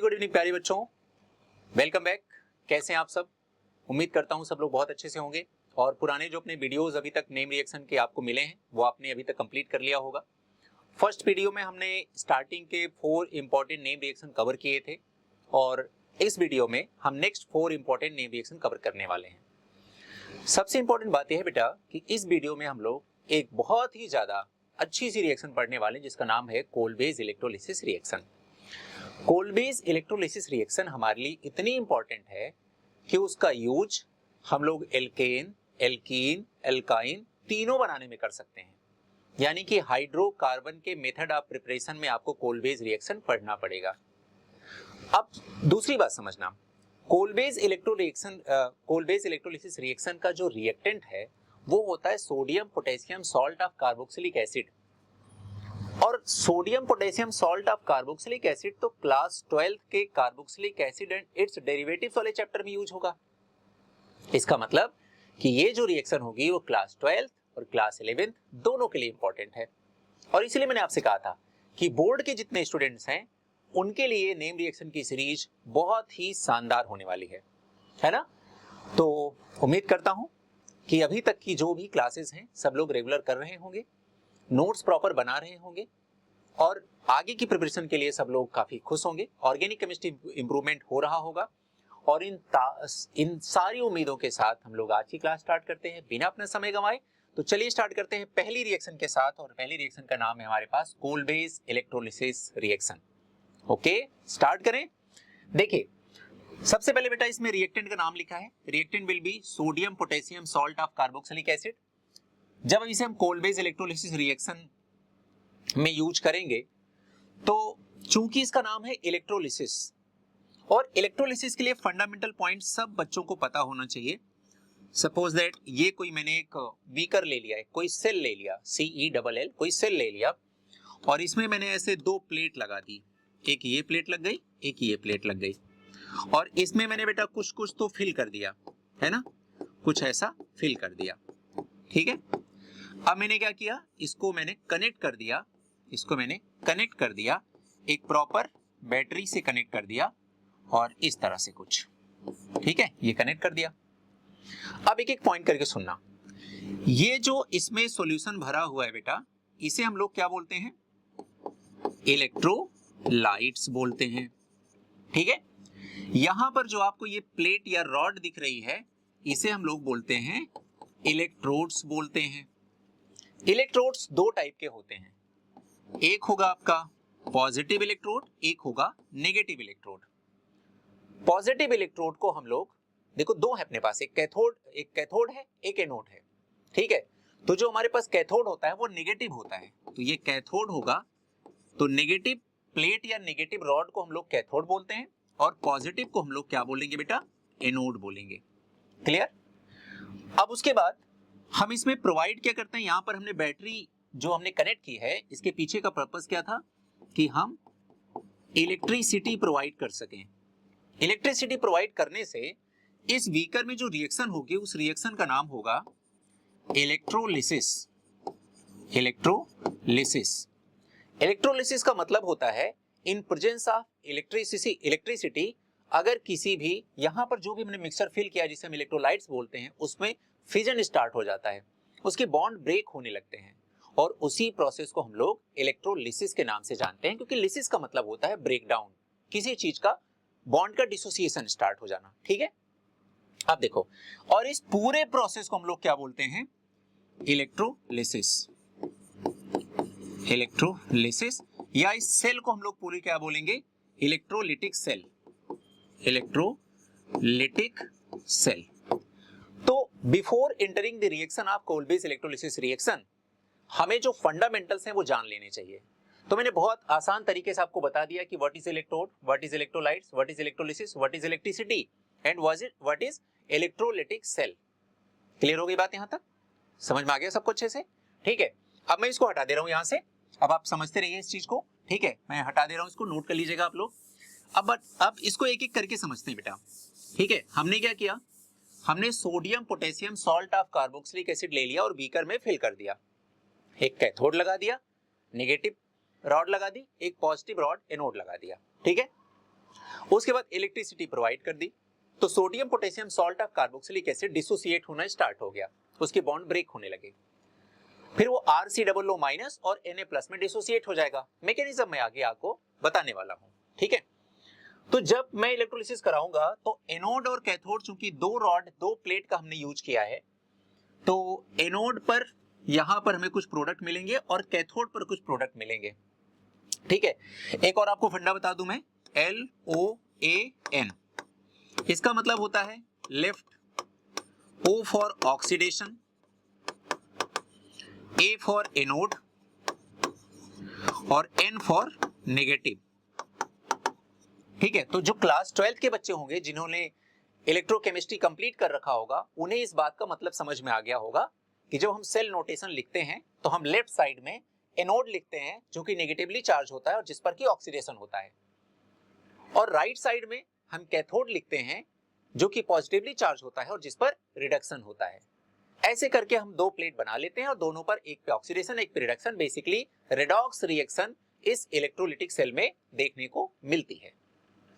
Good evening प्यारे बच्चों, welcome back. कैसे हैं आप सब? उम्मीद करता हूं सब लोग बहुत अच्छे से होंगे और पुराने जो अपने वीडियोस अभी तक नेम रिएक्शन के आपको मिले हैं वो आपने अभी तक कंप्लीट कर लिया होगा। फर्स्ट वीडियो में हमने स्टार्टिंग के 4 इंपॉर्टेंट नेम रिएक्शन कवर किए थे और इस वीडियो में हम next 4 important name reaction cover करने वाले हैं। सबसे इंपॉर्टेंट बात यह है बेटा कि इस वीडियो में हम लोग एक बहुत ही ज्यादा अच्छी सी रिएक्शन पढ़ने वाले हैं जिसका नाम है कोलबेज इलेक्ट्रोलिसिस रिएक्शन। कोलबेज इलेक्ट्रोलिसिस रिएक्शन हमारे लिए इतनी इंपॉर्टेंट है कि उसका यूज हम लोग एल्केन, एल्कीन, एल्काइन तीनों बनाने में कर सकते हैं। यानी कि हाइड्रोकार्बन के मेथड ऑफ प्रिपरेशन में आपको कोलबेज रिएक्शन पढ़ना पड़ेगा। अब दूसरी बात समझना, कोलबेज इलेक्ट्रोलिसिस रिएक्शन का जो रिएक्टेंट है वो होता है sodium potassium salt of carboxylic acid. और sodium potassium salt of carboxylic acid तो क्लास 12 के carboxylic acid and its derivatives वाले चैप्टर में यूज होगा। इसका मतलब कि ये जो रिएक्शन होगी वो क्लास 12 और क्लास 11 दोनों के लिए इंपॉर्टेंट है। और इसलिए मैंने आपसे कहा था कि बोर्ड के जितने स्टूडेंट्स हैं उनके लिए नेम रिएक्शन की सीरीज बहुत ही शानदार होने वाली है ना? तो उम्मीद करता हूं कि अभी तक की जो भी क्लासेस हैं सब लोग रेगुलर कर रहे होंगे, नोट्स प्रॉपर बना रहे होंगे और आगे की प्रिपरेशन के लिए सब लोग काफी खुश होंगे। ऑर्गेनिक केमिस्ट्री इंप्रूवमेंट हो रहा होगा और इन सारी उम्मीदों के साथ हम लोग आज की क्लास स्टार्ट करते हैं बिना अपना समय गंवाए। तो चलिए स्टार्ट करते हैं पहली रिएक्शन के साथ और पहली रिएक्शन का नाम है हमारे पास कोलबेज इलेक्ट्रोलिसिस रिएक्शन। ओके, स्टार्ट करें। देखिए सबसे पहले बेटा इसमें रिएक्टेंट का नाम लिखा है, reactant will be sodium potassium salt of carboxylic acid. जब इसे हम कोलबेज इलेक्ट्रोलिसिस रिएक्शन में यूज करेंगे तो चूंकि इसका नाम है इलेक्ट्रोलिसिस और इलेक्ट्रोलिसिस के लिए फंडामेंटल पॉइंट सब बच्चों को पता होना चाहिए। सपोज दैट ये कोई मैंने एक बीकर ले लिया है, कोई सेल ले लिया, CELL कोई सेल ले लिया और इसमें मैंने ऐसे 2 प्लेट लगा दी, एक ये प्लेट लग गई, एक ये प्लेट लग गई और इसमें मैंने बेटा कुछ कुछ तो फिल कर दिया है ना, कुछ ऐसा फिल कर दिया। ठीक है, अब मैंने क्या किया, इसको मैंने कनेक्ट कर दिया, इसको मैंने कनेक्ट कर दिया, एक प्रॉपर बैटरी से कनेक्ट कर दिया और इस तरह से कुछ, ठीक है, ये कनेक्ट कर दिया। अब एक एक पॉइंट करके सुनना, ये जो इसमें सॉल्यूशन भरा हुआ है बेटा इसे हम लोग क्या बोलते हैं, इलेक्ट्रोलाइट्स बोलते हैं। ठीक है, यहां पर जो आपको ये प्लेट या रॉड दिख रही है इसे हम लोग बोलते हैं इलेक्ट्रोड्स बोलते हैं। इलेक्ट्रोड्स 2 टाइप के होते हैं, एक होगा आपका पॉजिटिव इलेक्ट्रोड, एक होगा नेगेटिव इलेक्ट्रोड। पॉजिटिव इलेक्ट्रोड को हम लोग देखो 2 है अपने पास, एक कैथोड है, एक एनोड है। ठीक है, तो जो हमारे पास कैथोड होता है वो नेगेटिव होता है, तो ये कैथोड होगा, तो नेगेटिव प्लेट या नेगेटिव रॉड को हम लोग कैथोड बोलते हैं और पॉजिटिव को हम लोग क्या बोलेंगे बेटा, एनोड बोलेंगे। क्लियर? अब उसके बाद हम इसमें प्रोवाइड क्या करते हैं, यहां पर हमने बैटरी जो हमने कनेक्ट की है इसके पीछे का पर्पस क्या था कि हम इलेक्ट्रिसिटी प्रोवाइड कर सकें। इलेक्ट्रिसिटी प्रोवाइड करने से इस बीकर में जो रिएक्शन होगी उस रिएक्शन का नाम होगा इलेक्ट्रोलिसिस। इलेक्ट्रोलिसिस, इलेक्ट्रोलिसिस का मतलब होता है इन प्रेजेंस ऑफ इलेक्ट्रिसिटी अगर किसी भी यहां पर जो भी हमने मिक्सचर फिल किया जिसे हम इलेक्ट्रोलाइट्स बोलते हैं उसमें फिजन स्टार्ट हो जाता है, उसके बॉन्ड ब्रेक होने लगते हैं और उसी प्रोसेस को हम लोग इलेक्ट्रोलिसिस के नाम से जानते हैं, क्योंकि लिसिस का मतलब होता है ब्रेक डाउन, किसी चीज का बॉन्ड का डिसोसिएशन स्टार्ट हो जाना। ठीक है, अब देखो, और इस पूरे प्रोसेस को हम लोग क्या बोलते हैं, इलेक्ट्रोलिसिस। इलेक्ट्रोलिसिस या इस सेल को हम लोग पूरी क्या बोलेंगे, इलेक्ट्रोलिटिक सेल। Electrolytic cell. तो before entering the reaction of Kolbe's electrolysis reaction हमें जो फंडामेंटल्स हैं वो जान लेने चाहिए। तो मैंने बहुत आसान तरीके से आपको बता दिया कि what is electrode, what is electrolytes, what is electrolysis, what is electricity and what is electrolytic cell. Clear हो गई बात? यहां तक समझ में आ गया सबको अच्छे से? ठीक है, अब मैं इसको हटा दे रहा हूं यहां से, अब आप समझते रहिए इस चीज को। ठीक है, मैं हटा दे रहा हूं इसको, नोट कर लीजिएगा आप लोग। अब इसको एक एक करके समझते हैं बेटा। ठीक है, हमने क्या किया, हमने sodium potassium salt of carboxylic acid ले लिया और बीकर में फिल कर दिया, एक कैथोड लगा दिया, नेगेटिव रॉड लगा दी, एक पॉजिटिव रॉड एनोड लगा दिया। ठीक है, उसके बाद इलेक्ट्रिसिटी प्रोवाइड कर दी, तो sodium potassium salt of carboxylic acid dissociate होना स्टार्ट हो गया, उसके बॉन्ड ब्रेक होने लगे, फिर वो RC माइनस और Na प्लस में डिसोसिएट हो जाएगा। मैकेनिज्म मैं आगे आपको बताने वाला हूं, ठीक है। तो जब मैं इलेक्ट्रोलिसिस कराऊंगा तो एनोड और कैथोड, चूंकि दो रॉड दो प्लेट का हमने यूज किया है, तो एनोड पर यहां पर हमें कुछ प्रोडक्ट मिलेंगे और कैथोड पर कुछ प्रोडक्ट मिलेंगे, ठीक है। एक और आपको फंडा बता दूं मैं, LOAN, इसका मतलब होता है left, O for oxidation, A for anode और N फॉर नेगेटिव, ठीक है। तो जो क्लास 12 के बच्चे होंगे जिन्होंने इलेक्ट्रोकेमिस्ट्री कंप्लीट कर रखा होगा, उन्हें इस बात का मतलब समझ में आ गया होगा कि जब हम सेल नोटेशन लिखते हैं तो हम लेफ्ट साइड में एनोड लिखते हैं जो कि नेगेटिवली चार्ज होता है और जिस पर कि ऑक्सीडेशन होता है, और राइट साइड में हम कैथोड लिखते हैं जो कि पॉजिटिवली चार्ज होता है और जिस पर रिडक्शन होता है। ऐसे करके हम दो प्लेट बना लेते हैं और दोनों पर एक पे ऑक्सीडेशन एक पे रिडक्शन, बेसिकली रेडॉक्स रिएक्शन इस इलेक्ट्रोलिटिक सेल में देखने को मिलती है।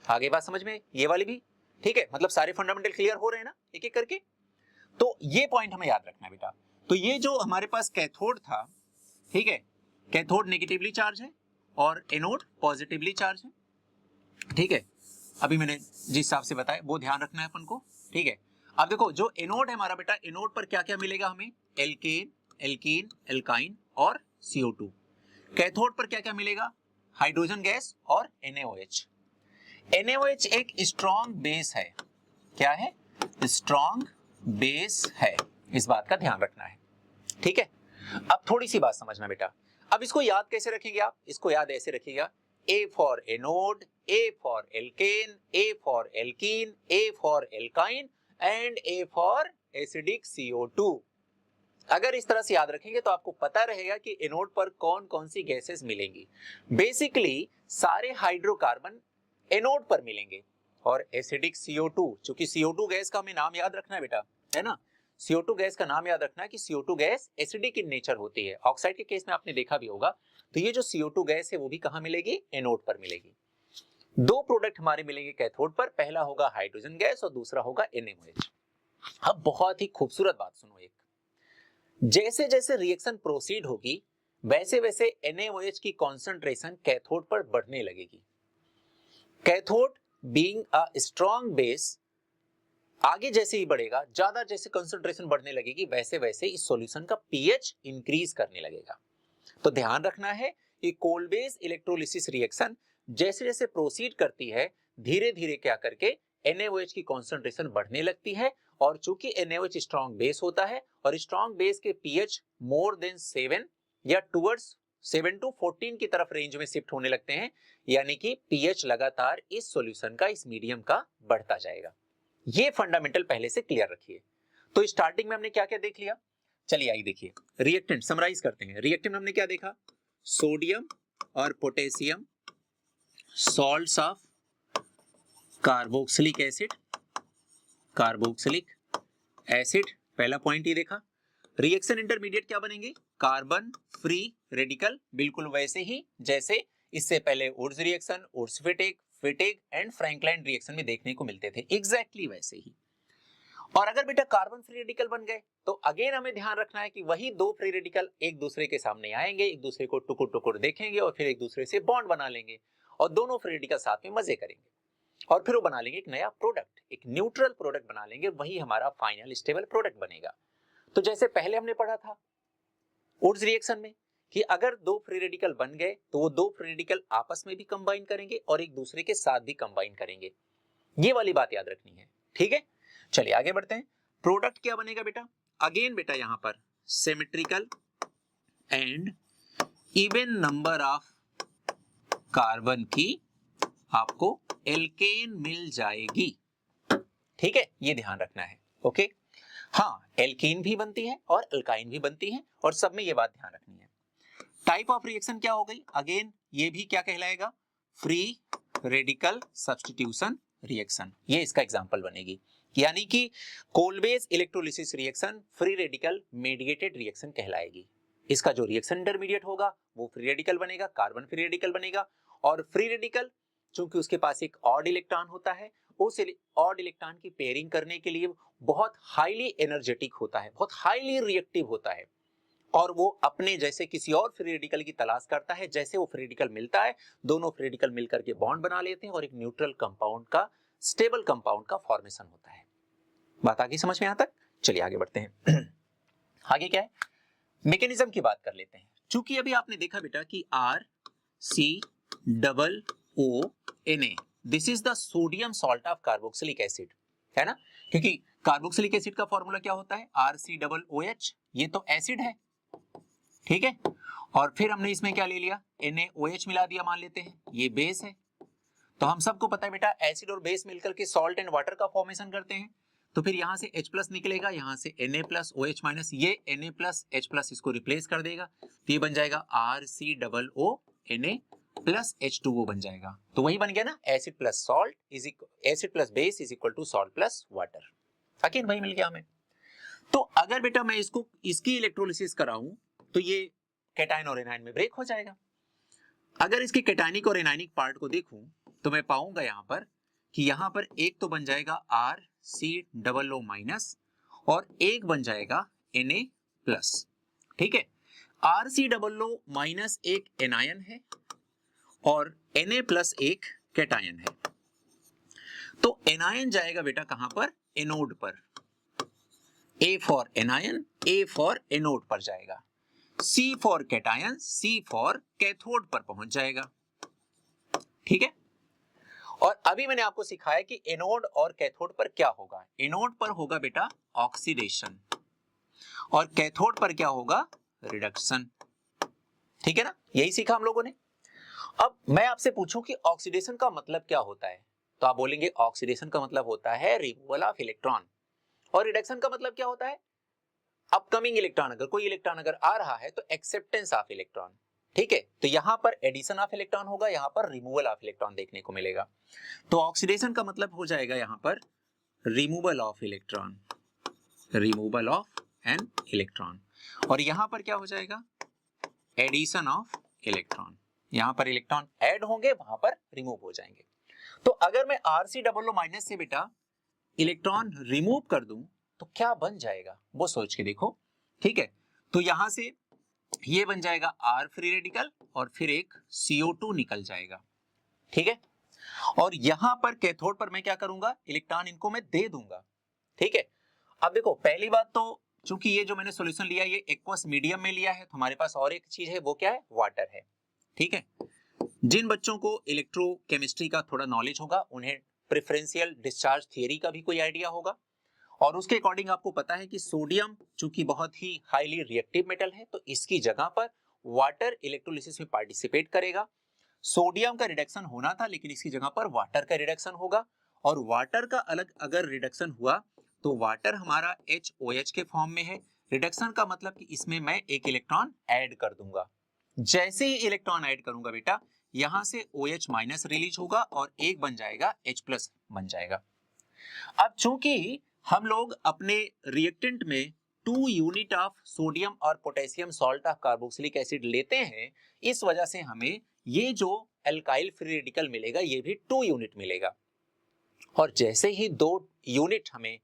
आगे बात समझ में, ये वाली भी, ठीक है। मतलब सारे फंडामेंटल क्लियर हो रहे हैं ना एक एक करके। तो ये पॉइंट हमें याद रखना है बेटा। तो ये जो हमारे पास कैथोड था, ठीक है, कैथोड नेगेटिवली चार्ज है और एनोड पॉजिटिवली चार्ज है, ठीक है। अभी मैंने जिस हिसाब से बताया वो ध्यान रखना है अपन को, ठीक है। अब देखो जो एनोड है हमारा बेटा, एनोड पर क्या क्या मिलेगा हमें, एल्केन, एल्कीन, एल्काइन और CO2। कैथोड पर क्या क्या मिलेगा, हाइड्रोजन गैस और NaOH। NaOH एक स्ट्रॉन्ग बेस है, क्या है, स्ट्रॉन्ग बेस है, इस बात का ध्यान रखना है, ठीक है। अब थोड़ी सी बात समझना बेटा, अब इसको याद कैसे रखेंगे आप, इसको याद ऐसे रखिएगा, A for anode, A for alkane, A for alkene, A for alkyne and A for acidic CO2। अगर इस तरह से याद रखेंगे तो आपको पता रहेगा कि एनोड पर कौन कौन सी गैसेस मिलेंगी। बेसिकली सारे हाइड्रोकार्बन एनोड पर मिलेंगे और एसिडिक CO2, चूंकि CO2 गैस का हमें नाम याद रखना है बेटा, है ना। CO2 गैस का नाम याद रखना है कि CO2 gas acidic in nature होती है। ऑक्साइड के केस में आपने देखा भी होगा। तो ये जो CO2 गैस है वो भी कहां मिलेगी, एनोड पर मिलेगी। दो प्रोडक्ट हमारे मिलेंगे कैथोड पर, पहला होगा हाइड्रोजन गैस और दूसरा होगा NaOH। अब बहुत ही खूबसूरत बात सुनो, एक जैसे जैसे रिएक्शन प्रोसीड होगी वैसे वैसे NaOH की कॉन्सेंट्रेशन कैथोड पर बढ़ने लगेगी। Cathode being a strong base, आगे जैसे ही बढ़ेगा, ज्यादा जैसे कंसंट्रेशन बढ़ने लगेगी वैसे वैसे इस सॉल्यूशन का पीएच इंक्रीज करने लगेगा। तो ध्यान रखना है कि कोल्ड बेस इलेक्ट्रोलिसिस रिएक्शन जैसे जैसे प्रोसीड करती है, धीरे धीरे क्या करके NaOH की कंसंट्रेशन बढ़ने लगती है, और चूंकि NaOH स्ट्रॉन्ग बेस होता है और स्ट्रॉन्ग बेस के पीएच मोर देन 7 या टुवर्ड्स 7 to 14 की तरफ रेंज में शिफ्ट होने लगते हैं, यानी कि पीएच लगातार इस सॉल्यूशन का, इस मीडियम का बढ़ता जाएगा। ये फंडामेंटल पहले से क्लियर रखिए। तो स्टार्टिंग में हमने क्या क्या देख लिया, चलिए आइए देखिए रिएक्टेंट समराइज करते हैं। रिएक्टेंट हमने क्या देखा, सोडियम और potassium salts of carboxylic acid, carboxylic acid, पहला पॉइंट ये देखा। रिएक्शन इंटरमीडिएट क्या बनेंगे, कार्बन फ्री रेडिकल, बिल्कुल वैसे ही जैसे इससे पहले Wurtz reaction, Wurtz Fittig and Frankland reaction में देखने को मिलते थे, एग्जैक्टली वैसे ही। और अगर बेटा कार्बन फ्री रेडिकल बन गए तो अगेन हमें ध्यान रखना है कि वही दो फ्री रेडिकल एक दूसरे के सामने आएंगे, एक दूसरे को टुकुर टुकुर देखेंगे और फिर एक दूसरे से बॉन्ड बना लेंगे और दोनों फ्री रेडिकल साथ में मजे करेंगे और फिर वो बना लेंगे एक नया प्रोडक्ट, एक न्यूट्रल प्रोडक्ट बना लेंगे, वही हमारा फाइनल स्टेबल प्रोडक्ट बनेगा। तो जैसे पहले हमने पढ़ा था वुड्स रिएक्शन में कि अगर दो फ्री रेडिकल बन गए तो वो दो फ्री रेडिकल आपस में भी कंबाइन करेंगे और एक दूसरे के साथ भी कंबाइन करेंगे, ये वाली बात याद रखनी है, ठीक है। चलिए आगे बढ़ते हैं। प्रोडक्ट क्या बनेगा बेटा, अगेन बेटा यहां पर symmetrical and even number of carbon की आपको एल्केन मिल जाएगी, ठीक है, ये ध्यान रखना है, ओके। हाँ, एल्कीन भी बनती है और अल्काइन भी बनती है और सब में ये बात ध्यान रखनी है। टाइप ऑफ रिएक्शन क्या हो गई, अगेन ये भी क्या कहलाएगा, फ्री रेडिकल सब्स्टिट्यूशन रिएक्शन, ये इसका एग्जांपल बनेगी। यानी कि Kolbe's electrolysis reaction free radical mediated reaction कहलाएगी। इसका जो रिएक्शन इंटरमीडिएट होगा वो फ्री रेडिकल बनेगा, कार्बन फ्री रेडिकल बनेगा, और फ्री रेडिकल चूंकि उसके पास एक ऑड इलेक्ट्रॉन होता है, उस ऑड इलेक्ट्रॉन की पेयरिंग करने के लिए बहुत हाईली एनर्जेटिक होता है, बहुत हाईली रिएक्टिव होता है, और वो अपने जैसे किसी और फ्री रेडिकल की तलाश करता है। जैसे वो फ्री रेडिकल मिलता है, दोनों फ्री रेडिकल मिलकर के बॉन्ड बना लेते हैं और एक न्यूट्रल कंपाउंड का, स्टेबल कंपाउंड का फॉर्मेशन होता है। बात आ गई समझ में? यहां तक चलिए आगे बढ़ते हैं। आगे क्या है, मैकेनिज्म की बात कर लेते हैं। चूंकि अभी आपने देखा बेटा कि RCOO, this is the sodium salt of carboxylic acid, है ना, क्योंकि कार्बोक्सिलिक एसिड का फॉर्मूला क्या होता है, RCOOH, ये तो एसिड है, ठीक है, और फिर हमने इसमें क्या ले लिया, NaOH मिला दिया, मान लेते हैं ये बेस है। तो हम सबको पता है बेटा एसिड और बेस मिलकर के सॉल्ट एंड वाटर का फॉर्मेशन करते हैं। तो फिर यहां से H प्लस निकलेगा, यहां से Na+OH माइनस, ये Na+H+ इसको रिप्लेस कर देगा, तो ये बन जाएगा RCOO Na+H2O बन जाएगा। तो वही बन गया ना, acid plus salt is acid plus base is equal to salt plus water. Again वही मिल गया हमें। तो अगर बेटा मैं इसको, इसकी इलेक्ट्रोलिसिस कराऊं तो ये कैटायन और एनायन में ब्रेक हो जाएगा। अगर इसके कैटायनिक और एनायनिक पार्ट को देखूं तो मैं पाऊंगा यहां पर कि यहां पर एक तो बन जाएगा RCOO माइनस और एक बन जाएगा Na प्लस, ठीक है। RCOO माइनस एक एनायन है और Na प्लस एक कैटायन है। तो एनायन जाएगा बेटा कहां पर, एनोड पर, A for anion, A for anode पर जाएगा, C for cation, C for cathode पर पहुंच जाएगा, ठीक है। और अभी मैंने आपको सिखाया कि एनोड और कैथोड पर क्या होगा। एनोड पर होगा बेटा ऑक्सीडेशन और कैथोड पर क्या होगा, रिडक्शन, ठीक है ना, यही सीखा हम लोगों ने। अब मैं आपसे पूछूं कि ऑक्सीडेशन का मतलब क्या होता है, तो आप बोलेंगे ऑक्सीडेशन का मतलब होता है रिमूवल ऑफ इलेक्ट्रॉन, और रिडक्शन का मतलब क्या होता है, अपकमिंग इलेक्ट्रॉन, अगर कोई इलेक्ट्रॉन अगर आ रहा है तो एक्सेप्टेंस ऑफ इलेक्ट्रॉन, ठीक है। तो यहां पर एडिशन ऑफ इलेक्ट्रॉन होगा, यहां पर रिमूवल ऑफ इलेक्ट्रॉन देखने को मिलेगा। तो ऑक्सीडेशन का मतलब हो जाएगा यहां पर removal of electron, removal of an electron, और यहां पर क्या हो जाएगा, एडिशन ऑफ इलेक्ट्रॉन। यहां पर इलेक्ट्रॉन ऐड होंगे, वहां पर रिमूव हो जाएंगे। तो अगर मैं RCOO माइनस से बेटा इलेक्ट्रॉन रिमूव कर दूं तो क्या बन जाएगा, वो सोच के देखो, ठीक है। तो यहां से ये बन जाएगा R फ्री रेडिकल और फिर एक CO2 निकल जाएगा, ठीक है। और यहां पर कैथोड पर मैं क्या करूंगा, इलेक्ट्रॉन इनको मैं दे दूंगा, ठीक है। अब देखो पहली बात तो, चूंकि ये जो मैंने सॉल्यूशन लिया ये एक्वस मीडियम में लिया है, तो हमारे पास और एक चीज है, वो क्या है, वाटर है, ठीक है। जिन बच्चों को इलेक्ट्रोकेमिस्ट्री का थोड़ा नॉलेज होगा उन्हें प्रेफरेंशियल डिस्चार्ज थियरी का भी कोई आइडिया होगा, और उसके अकॉर्डिंग आपको पता है कि सोडियम चूंकि बहुत ही हाईली रिएक्टिव मेटल है, तो इसकी जगह पर वाटर इलेक्ट्रोलिसिस में पार्टिसिपेट करेगा। सोडियम का रिडक्शन होना था लेकिन इसकी जगह पर वाटर का रिडक्शन होगा, और वाटर का अलग अगर रिडक्शन हुआ तो वाटर हमारा HOH के फॉर्म में है। रिडक्शन का मतलब कि इसमें मैं एक इलेक्ट्रॉन ऐड कर दूंगा। जैसे ही इलेक्ट्रॉन ऐड करूंगा बेटा, यहां से OH माइनस रिलीज होगा और एक बन जाएगा H प्लस बन जाएगा। अब चूंकि हम लोग अपने रिएक्टेंट में 2 यूनिट ऑफ सोडियम और potassium salt of carboxylic acid लेते हैं, इस वजह से हमें ये जो एल्काइल फ्री रेडिकल मिलेगा ये भी 2 यूनिट मिलेगा। और जैसे ही 2 यूनिट हमें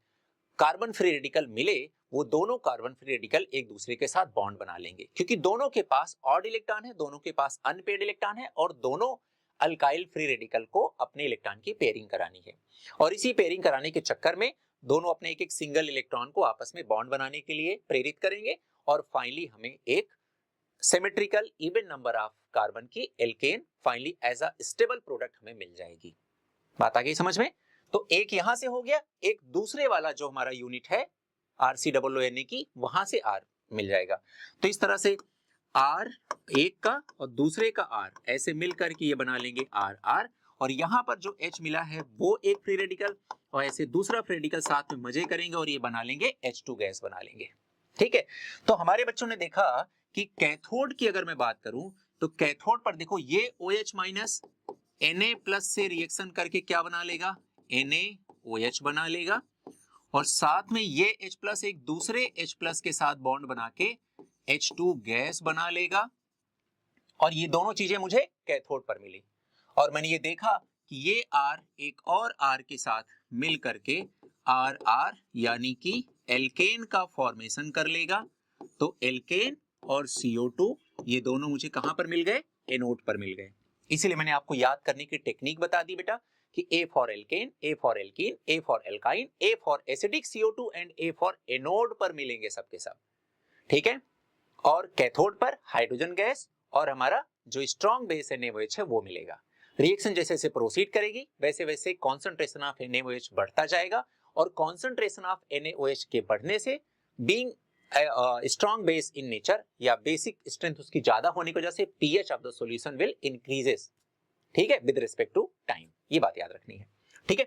कार्बन फ्री रेडिकल मिले, वो दोनों कार्बन फ्री रेडिकल एक दूसरे के साथ बॉन्ड बना लेंगे, क्योंकि दोनों के पास ऑड इलेक्ट्रॉन है, दोनों के पास अनपेयर्ड इलेक्ट्रॉन है, और दोनों अल्काइल फ्री रेडिकल को अपने इलेक्ट्रॉन की पेयरिंग करानी है। और इसी पेयरिंग कराने के चक्कर में दोनों अपने एक एक सिंगल इलेक्ट्रॉन को आपस में बॉन्ड बनाने के लिए प्रेरित करेंगे, और फाइनली हमें एक symmetrical even number of carbon की alkane finally as a stable product हमें मिल जाएगी। बात आ गई समझ में? तो एक यहां से हो गया, एक दूसरे वाला जो हमारा यूनिट है RCOO की, वहां से R मिल जाएगा। तो इस तरह से R एक का और दूसरे का R ऐसे मिलकर के ये बना लेंगे RR, और यहां पर जो H मिला है वो एक फ्री रेडिकल, और ऐसे दूसरा फ्री रेडिकल साथ में मजे करेंगे और ये बना लेंगे H2 गैस बना लेंगे, ठीक है। तो हमारे बच्चों ने देखा कि कैथोड की अगर मैं बात करूं तो कैथोड पर देखो ये OH माइनस Na प्लस से रिएक्शन करके क्या बना लेगा, NaOH बना लेगा, और साथ में ये H प्लस एक दूसरे H प्लस के साथ बॉन्ड बना के H2 गैस बना लेगा, और ये दोनों चीजें मुझे कैथोड पर मिली। और मैंने ये देखा कि ये R एक और R के साथ मिल करके RR यानी कि एल्केन का फॉर्मेशन कर लेगा। तो एल्केन और CO2 ये दोनों मुझे कहां पर मिल गए? एनोड पर मिल गए। इसीलिए मैंने आपको याद करने की टेक्निक बता दी बेटा कि A for alkane, A for alkene, A for alkyne, A for acidic CO2 and A for anode पर मिलेंगे सबके सब। ठीक है, और कैथोड पर हाइड्रोजन गैस और हमारा जो स्ट्रॉन्ग बेस NaOH है वो मिलेगा। रिएक्शन जैसे जैसे प्रोसीड करेगी वैसे वैसे कॉन्सेंट्रेशन ऑफ NaOH बढ़ता जाएगा और कॉन्सेंट्रेशन ऑफ NaOH के बढ़ने से being strong base in nature या बेसिक स्ट्रेंथ उसकी ज्यादा होने की वजह से pH of the solution will increases. ठीक है, विद रिस्पेक्ट टू टाइम, ये बात याद रखनी है। ठीक है,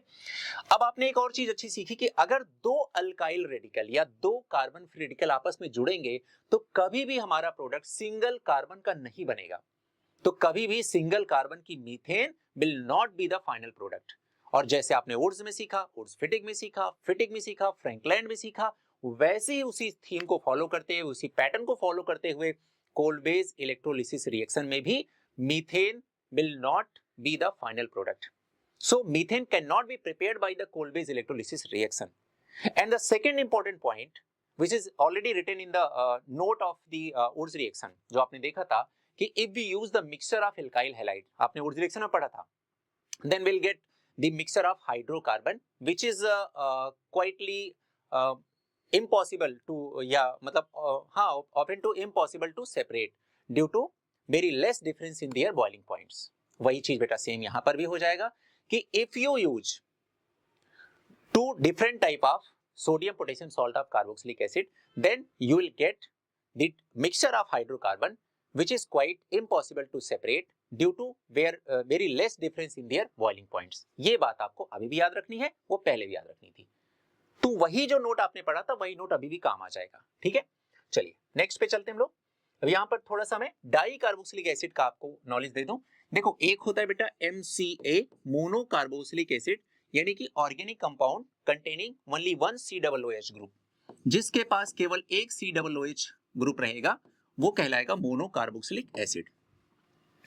अब आपने एक और चीज अच्छी सीखी कि अगर दो अल्काइल रेडिकल या दो कार्बन फ्री रेडिकल आपस में जुड़ेंगे तो कभी भी हमारा प्रोडक्ट सिंगल कार्बन का नहीं बनेगा। तो कभी भी सिंगल कार्बन की methane will not be the final product. और जैसे आपने वुड्स में सीखा, वुड्स फिटिग में सीखा, फिटिग में सीखा, फ्रैंकलैंड में सीखा, वैसे ही उसी थीम को फॉलो करते हुए, उसी पैटर्न को फॉलो करते हुए कोल्ड बेस इलेक्ट्रोलिसिस रिएक्शन में भी methane will not be the final product. So methane cannot be prepared by the cold base electrolysis reaction. And the second important point, which is already written in the note of the Wurtz reaction, जो आपने देखा था कि if we use the mixture of alkyl halide, आपने Wurtz reaction में पढ़ा था, then we'll get the mixture of hydrocarbon, which is quietly impossible to मतलब हाँ often to impossible to separate due to very less difference in their boiling points. वही चीज बेटा same यहां पर भी हो जाएगा कि if you use two different type of sodium potassium salt of carboxylic acid, then you will get the mixture of hydrocarbon which is quite impossible to separate due to very less difference in their boiling points. ये बात आपको अभी भी याद रखनी है, वो पहले भी याद रखनी थी। तो वही जो नोट आपने पढ़ा था वही नोट अभी भी काम आ जाएगा। ठीक है, चलिए नेक्स्ट पे चलते हैं हम लोग। अब यहाँ पर थोड़ा सा मैं डाई कार्बोक्सिलिक एसिड का आपको नॉलेज दे दूं। देखो एक होता है बेटा MCA मोनो कार्बोक्सिलिक एसिड, यानी कि organic compound containing only one COOH group, जिसके पास केवल एक COOH ग्रुप रहेगा वो कहलाएगा mono carboxylic acid.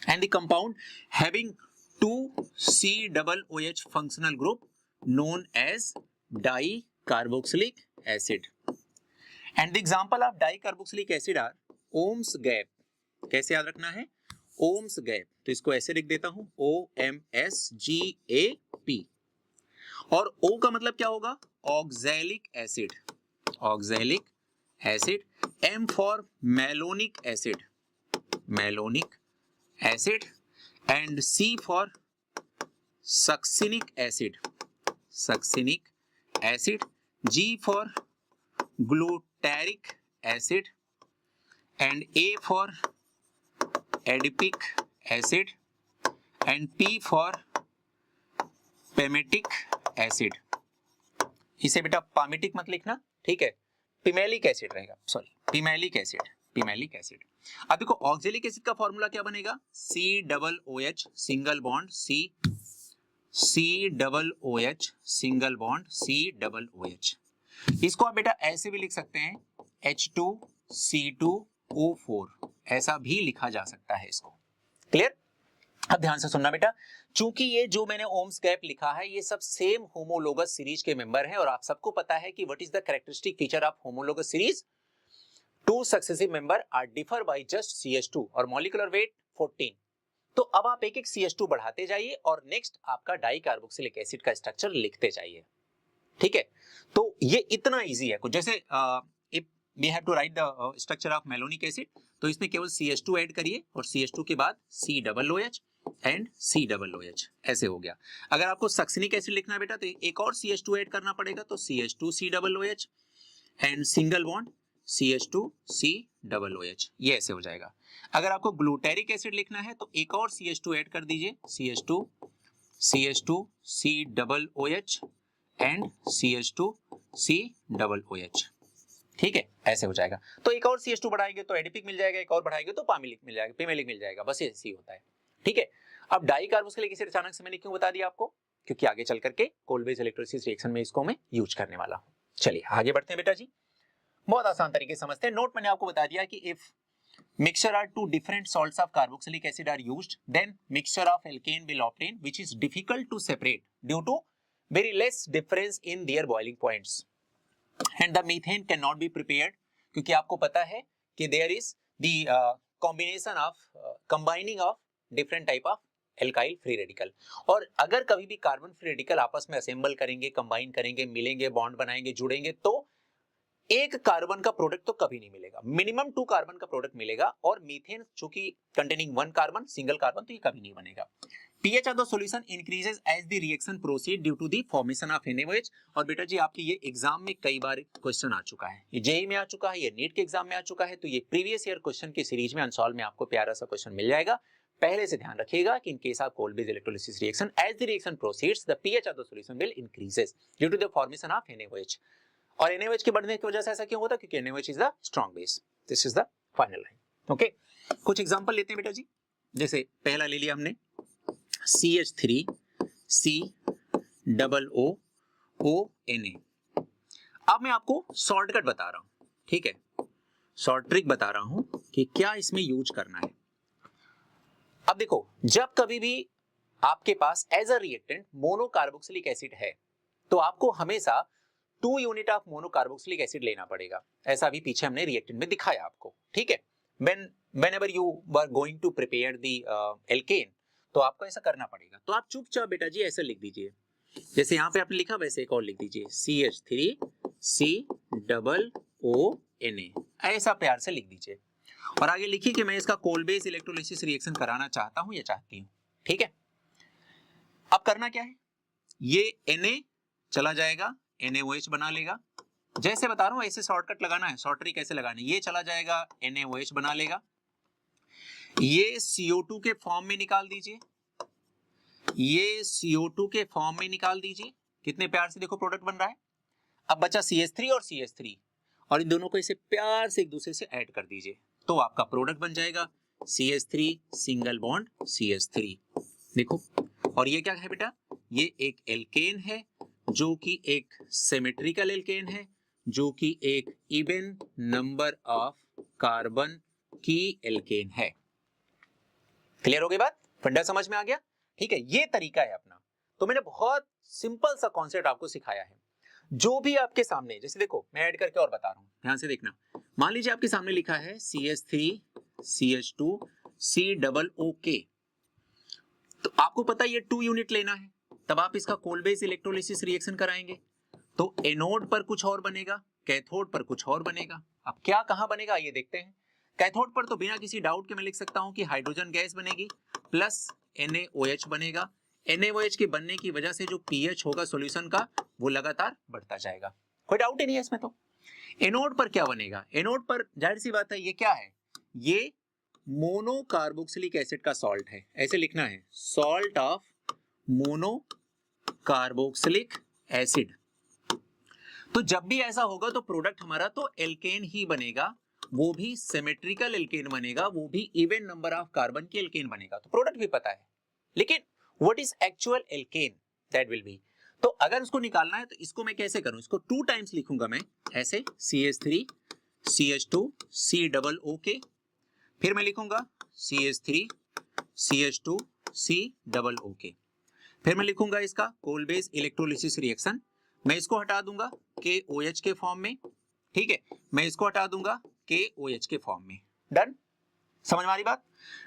And the compound having two COOH functional group known as di carboxylic acid. And the example of di carboxylic acid are oms gap. कैसे याद रखना है? ओम्स गैप, तो इसको ऐसे लिख देता हूं OMSGAP। और O का मतलब क्या होगा? Oxalic acid, oxalic acid. M for malonic acid, malonic acid. And C for succinic acid, succinic acid. G for glutaric acid and A for adipic acid and P for palmitic acid। इसे बेटा palmitic मत लिखना, ठीक है, पिमेलिक acid रहेगा, sorry पिमेलिक acid, पिमेलिक acid. अब देखो oxalic acid का फॉर्मूला क्या बनेगा? COOH single bond C, COOH single bond COOH। इसको आप बेटा ऐसे भी लिख सकते हैं H2C2O4, ऐसा भी लिखा जा सकता है इसको। क्लियर? अब ध्यान से सुनना बेटा, चूंकि ये जो मैंने ओम्स गैप लिखा है ये सब सेम होमोलोगस सीरीज के मेंबर हैं और आप सबको पता है कि what is the characteristic feature of homologous series? Two successive members are differ by just CH2 और मॉलिक्यूलर वेट 14। तो अब आप एक एक CH2 बढ़ाते जाइए और नेक्स्ट आपका डाई कार्बोक्सिलिक एसिड का स्ट्रक्चर लिखते जाइए। ठीक है, तो ये इतना इजी है। जैसे we have to write the structure of malonic acid, तो इसमें केवल CH2 ऐड करिए और CH2 के बाद COOH एंड COOH, ऐसे हो गया। अगर आपको सक्सिनिक एसिड लिखना है बेटा तो एक और CH2 ऐड करना पड़ेगा, तो CH2 COOH and single bond CH2 COOH, ये ऐसे हो जाएगा। अगर आपको ग्लूटैरिक एसिड लिखना है तो एक और CH2 ऐड कर दीजिए, CH2 COOH and CH2 COOH। ठीक है, ऐसे हो जाएगा। तो एक और CH2 बढ़ाएंगे तो एडिपिक मिल जाएगा, एक और बढ़ाएंगे तो पामिलिक मिल जाएगा, पिमेलिक मिल जाएगा, बस ऐसे ही होता है। ठीक है, अब डाई कार्बोक्सिलिक एसिड अचानक से मैंने क्यों बता दिया आपको? क्योंकि आगे चल करके कोल्ड बेस इलेक्ट्रोलिसिस रिएक्शन में इसको मैं यूज करने वाला हूं। चलिए आगे बढ़ते हैं बेटा जी, बहुत आसान तरीके से समझते हैं। नोट मैंने आपको बता दिया कि if mixture are two different salts of carboxylic acid are used, then mixture of alkane will obtain, which is difficult to separate due to very less difference in their boiling points. And the methane cannot be prepared, क्योंकि आपको पता है कि there is the combination of combining of different type of alkyl free radical. और अगर कभी भी carbon free radical आपस में असेंबल करेंगे, कंबाइन करेंगे, मिलेंगे, बॉन्ड बनाएंगे, जुड़ेंगे, तो एक कार्बन का प्रोडक्ट तो कभी नहीं मिलेगा, मिनिमम 2 कार्बन का प्रोडक्ट मिलेगा. और मीथेन चूंकि कंटेनिंग 1 कार्बन, सिंगल कार्बन, तो ये कभी नहीं बनेगा. pH of the solution increases as the reaction proceed due to the formation of NaOH. और बेटा जी आपके ये एग्जाम में कई बार क्वेश्चन आ चुका है, ये जेई में आ चुका है, ये नीट के एग्जाम में आ चुका है, तो ये प्रीवियस ईयर क्वेश्चन की सीरीज में अनसॉल्व में आपको प्यारा सा क्वेश्चन मिल जाएगा. पहले से ध्यान रखिएगा कि in case of Kolbe's electrolysis reaction, as the reaction proceeds the pH of the solution will increases due to the formation of NaOH. और NaOH के बढ़ने की वजह से ऐसा क्यों होता है? क्योंकि NaOH is the strong base. This is the final line. Okay, कुछ एग्जांपल लेते हैं बेटा जी. जैसे पहला ले लिया हमने CH3 COO Na. अब मैं आपको शॉर्टकट बता रहा हूं, ठीक है, शॉर्ट ट्रिक बता रहा हूं कि क्या इसमें यूज करना है. अब देखो, जब कभी भी आपके पास as a reactant monocarboxylic acid है, तो आपको हमेशा 2 यूनिट ऑफ मोनोकार्बोक्सिलिक एसिड लेना पड़ेगा. ऐसा अभी पीछे हमने रिएक्टेंट में दिखाया आपको, ठीक है. whenever you were going to prepare the alkane, तो आपको ऐसा करना पड़ेगा. तो आप चुपचाप बेटा जी ऐसा लिख दीजिए, जैसे यहाँ पे आपने लिखा वैसे एक और लिख दीजिए, CH3 COO Na. ऐसा प्यार से लिख दीजिए और आगे लिखिए कि मैं इसका कोल्ड बेस इलेक्ट्रोलिसिस रिएक्शन कराना चाहता हूं या चाहती हूं. ठीक है, अब करना क्या है, ये Na चला जाएगा, NaOH बना लेगा. जैसे बता रहा हूं ऐसे शॉर्टकट लगाना है, शॉर्ट ट्रिक कैसे लगाना है. ये चला जाएगा, NaOH बना लेगा. ये CO2 के फॉर्म में निकाल दीजिए, ये CO2 के फॉर्म में निकाल दीजिए. कितने प्यार से देखो प्रोडक्ट बन रहा है. अब बचा CH3 और CH3, और इन दोनों को इसे प्यार से एक दूसरे से ऐड कर दीजिए, तो आपका प्रोडक्ट बन जाएगा CH3 सिंगल बॉन्ड CH3. देखो, और ये क्या है बेटा, ये एक एल्केन है जो कि एक सिमेट्रिकल एल्केन है, जो कि एक इवन नंबर ऑफ कार्बन की एल्केन है. क्लियर हो गई बात, फंडा समझ में आ गया. ठीक है, ये तरीका है अपना. तो मैंने बहुत सिंपल सा कॉन्सेप्ट आपको सिखाया है. जो भी आपके सामने, जैसे देखो मैं ऐड करके और बता रहा हूं, ध्यान से देखना. मान लीजिए आपके सामने लिखा है CH3 CH2 COOK, तो आपको पता है ये 2 यूनिट लेना है, तब आप इसका कोल्ड बेस इलेक्ट्रोलिसिस रिएक्शन कराएंगे. तो एनोड पर कुछ और बनेगा, कैथोड पर कुछ और बनेगा. अब क्या कहां बनेगा ये देखते हैं. कैथोड पर तो बिना किसी डाउट के मैं लिख सकता हूं कि हाइड्रोजन गैस बनेगी प्लस NaOH बनेगा. NaOH के बनने की वजह से जो pH होगा सॉल्यूशन का वो लगातार बढ़ता जाएगा, कोई डाउट ही नहीं है इसमें. तो एनोड पर क्या बनेगा, एनोड पर जाहिर सी बात है ये क्या है, ये मोनोकार्बोक्सिलिक एसिड का सॉल्ट है. ऐसे लिखना है, सॉल्ट ऑफ मोनोकार्बोक्सिलिक एसिड. तो जब भी ऐसा होगा तो प्रोडक्ट हमारा तो एल्केन ही बनेगा, वो भी सिमेट्रिकल एल्केन बनेगा, वो भी इवन नंबर ऑफ कार्बन की एल्केन बनेगा. तो प्रोडक्ट भी पता है, लेकिन what is actual alkane, that will be. तो अगर उसको निकालना है तो इसको मैं कैसे करूं, इसको 2 टाइम्स लिखूंगा मैं ऐसे, CH3 CH2 COOK, फिर मैं लिखूंगा CH3 CH2 COOK, फिर मैं लिखूंगा इसका कोल्ड बेस इलेक्ट्रोलिसिस रिएक्शन. मैं इसको हटा दूंगा KOH के फॉर्म में, ठीक है, मैं इसको हटा दूंगा KOH के फॉर्म में. डन, समझ में आ रही बात.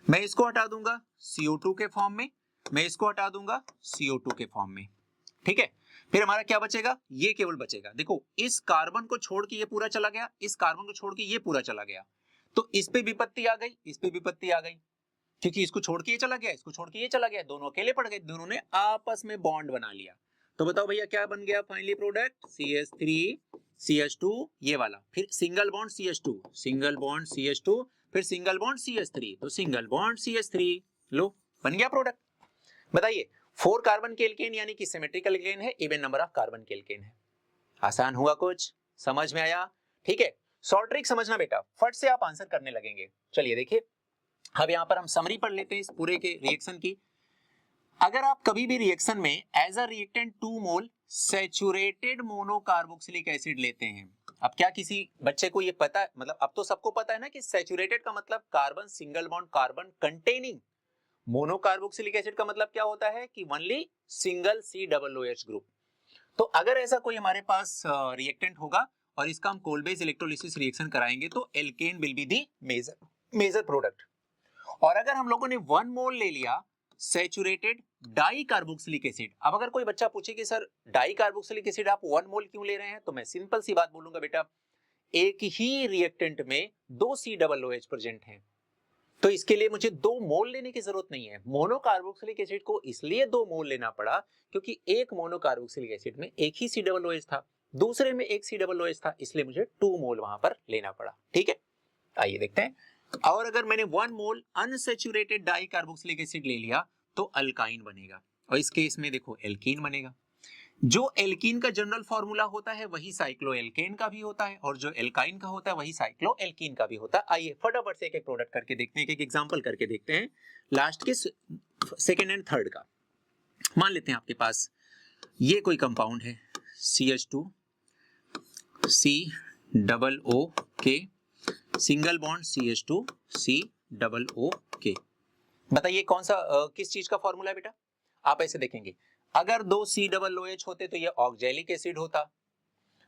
मैं इसको हटा दूंगा CO2 के फॉर्म में, मैं इसको हटा दूंगा CO2 के फॉर्म में. ठीक है, फिर हमारा क्या बचेगा, ये केवल बचेगा. देखो, इस कार्बन को छोड़ के ये पूरा चला गया, इस कार्बन को छोड़ के ये पूरा चला गया, तो इस पे विपत्ति आ गई, इस पे विपत्ति आ गई, क्योंकि इसको छोड़ के ये चला गया, इसको छोड़ के ये चला गया, दोनों अकेले पड़ गए, दोनों ने आपस में बॉन्ड बना लिया. तो बताओ भैया क्या बन गया फाइनली प्रोडक्ट, CH3 CH2 ये वाला, फिर single bond CH2, single bond CH2, फिर सिंगल बॉन्ड CH3, तो सिंगल बॉन्ड CH3. लो, बन गया प्रोडक्ट. बताइए, 4 कार्बन के एल्केन यानी कि सिमेट्रिकल एल्केन है, इवन नंबर ऑफ कार्बन के एल्केन है. आसान हुआ, कुछ समझ में आया. ठीक है, शॉर्ट ट्रिक समझना बेटा, फट से आप आंसर करने लगेंगे. चलिए देखिए, अब यहां पर हम समरी पढ़ लेते हैं इस पूरे के रिएक्शन की. अगर आप कभी भी रिएक्शन में as a reactant 2 mole saturated monocarboxylic acid लेते हैं। अब क्या किसी बच्चे को ये पता है, मतलब अब तो सबको पता है ना कि सैचुरेटेड का मतलब carbon single bond carbon containing, monocarboxylic acid का मतलब क्या होता है कि ओनली सिंगल COOH ग्रुप। तो अगर ऐसा कोई हमारे पास रिएक्टेंट होगा और इसका हम कोल-बेस इलेक्ट्रोलिसिस रिएक्शन कराएंगे तो alkane will be the major product. और अगर हम लोगों ने 1 मोल ले लिया सैचुरेटेड डाई कार्बोक्सिलिक एसिड, अब अगर कोई बच्चा पूछे कि सर डाई कार्बोक्सिलिक एसिड आप 1 मोल क्यों ले रहे हैं, तो मैं सिंपल सी बात बोलूंगा बेटा, एक ही रिएक्टेंट में 2 COOH प्रेजेंट हैं, तो इसके लिए मुझे 2 मोल लेने की जरूरत नहीं है। मोनोकार्बोक्सिलिक एसिड को इसलिए 2 मोल लेना पड़ा क्योंकि एक मोनोकार्बोक्सिलिक एसिड में एक ही COOH था, दूसरे में एक COOH था, इसलिए मुझे 2 मोल वहां पर लेना पड़ा। ठीक है, आइए देखते हैं। और अगर मैंने 1 मोल अनसैचुरेटेड डाई कार्बोक्सिलिक एसिड ले लिया तो अल्काइन बनेगा, और इस केस में देखो एल्कीन बनेगा। जो एल्कीन का जनरल फॉर्मूला होता है वही साइक्लोएल्केन का भी होता है, और जो एल्काइन का होता है वही साइक्लोएल्कीन का भी होता है। आइए फटाफट से एक एक प्रोडक्ट करके देखते हैं, एक एग्जांपल करके देखते हैं लास्ट के सेकंड एंड थर्ड का। मान लेते हैं आपके पास ये कोई कंपाउंड है CH2 COOK single bond CH2 COOK। बताइए कौन सा किस चीज का फॉर्मूला है बेटा? आप ऐसे देखेंगे, अगर 2 COOH होते तो ये ऑक्जेलिक एसिड होता,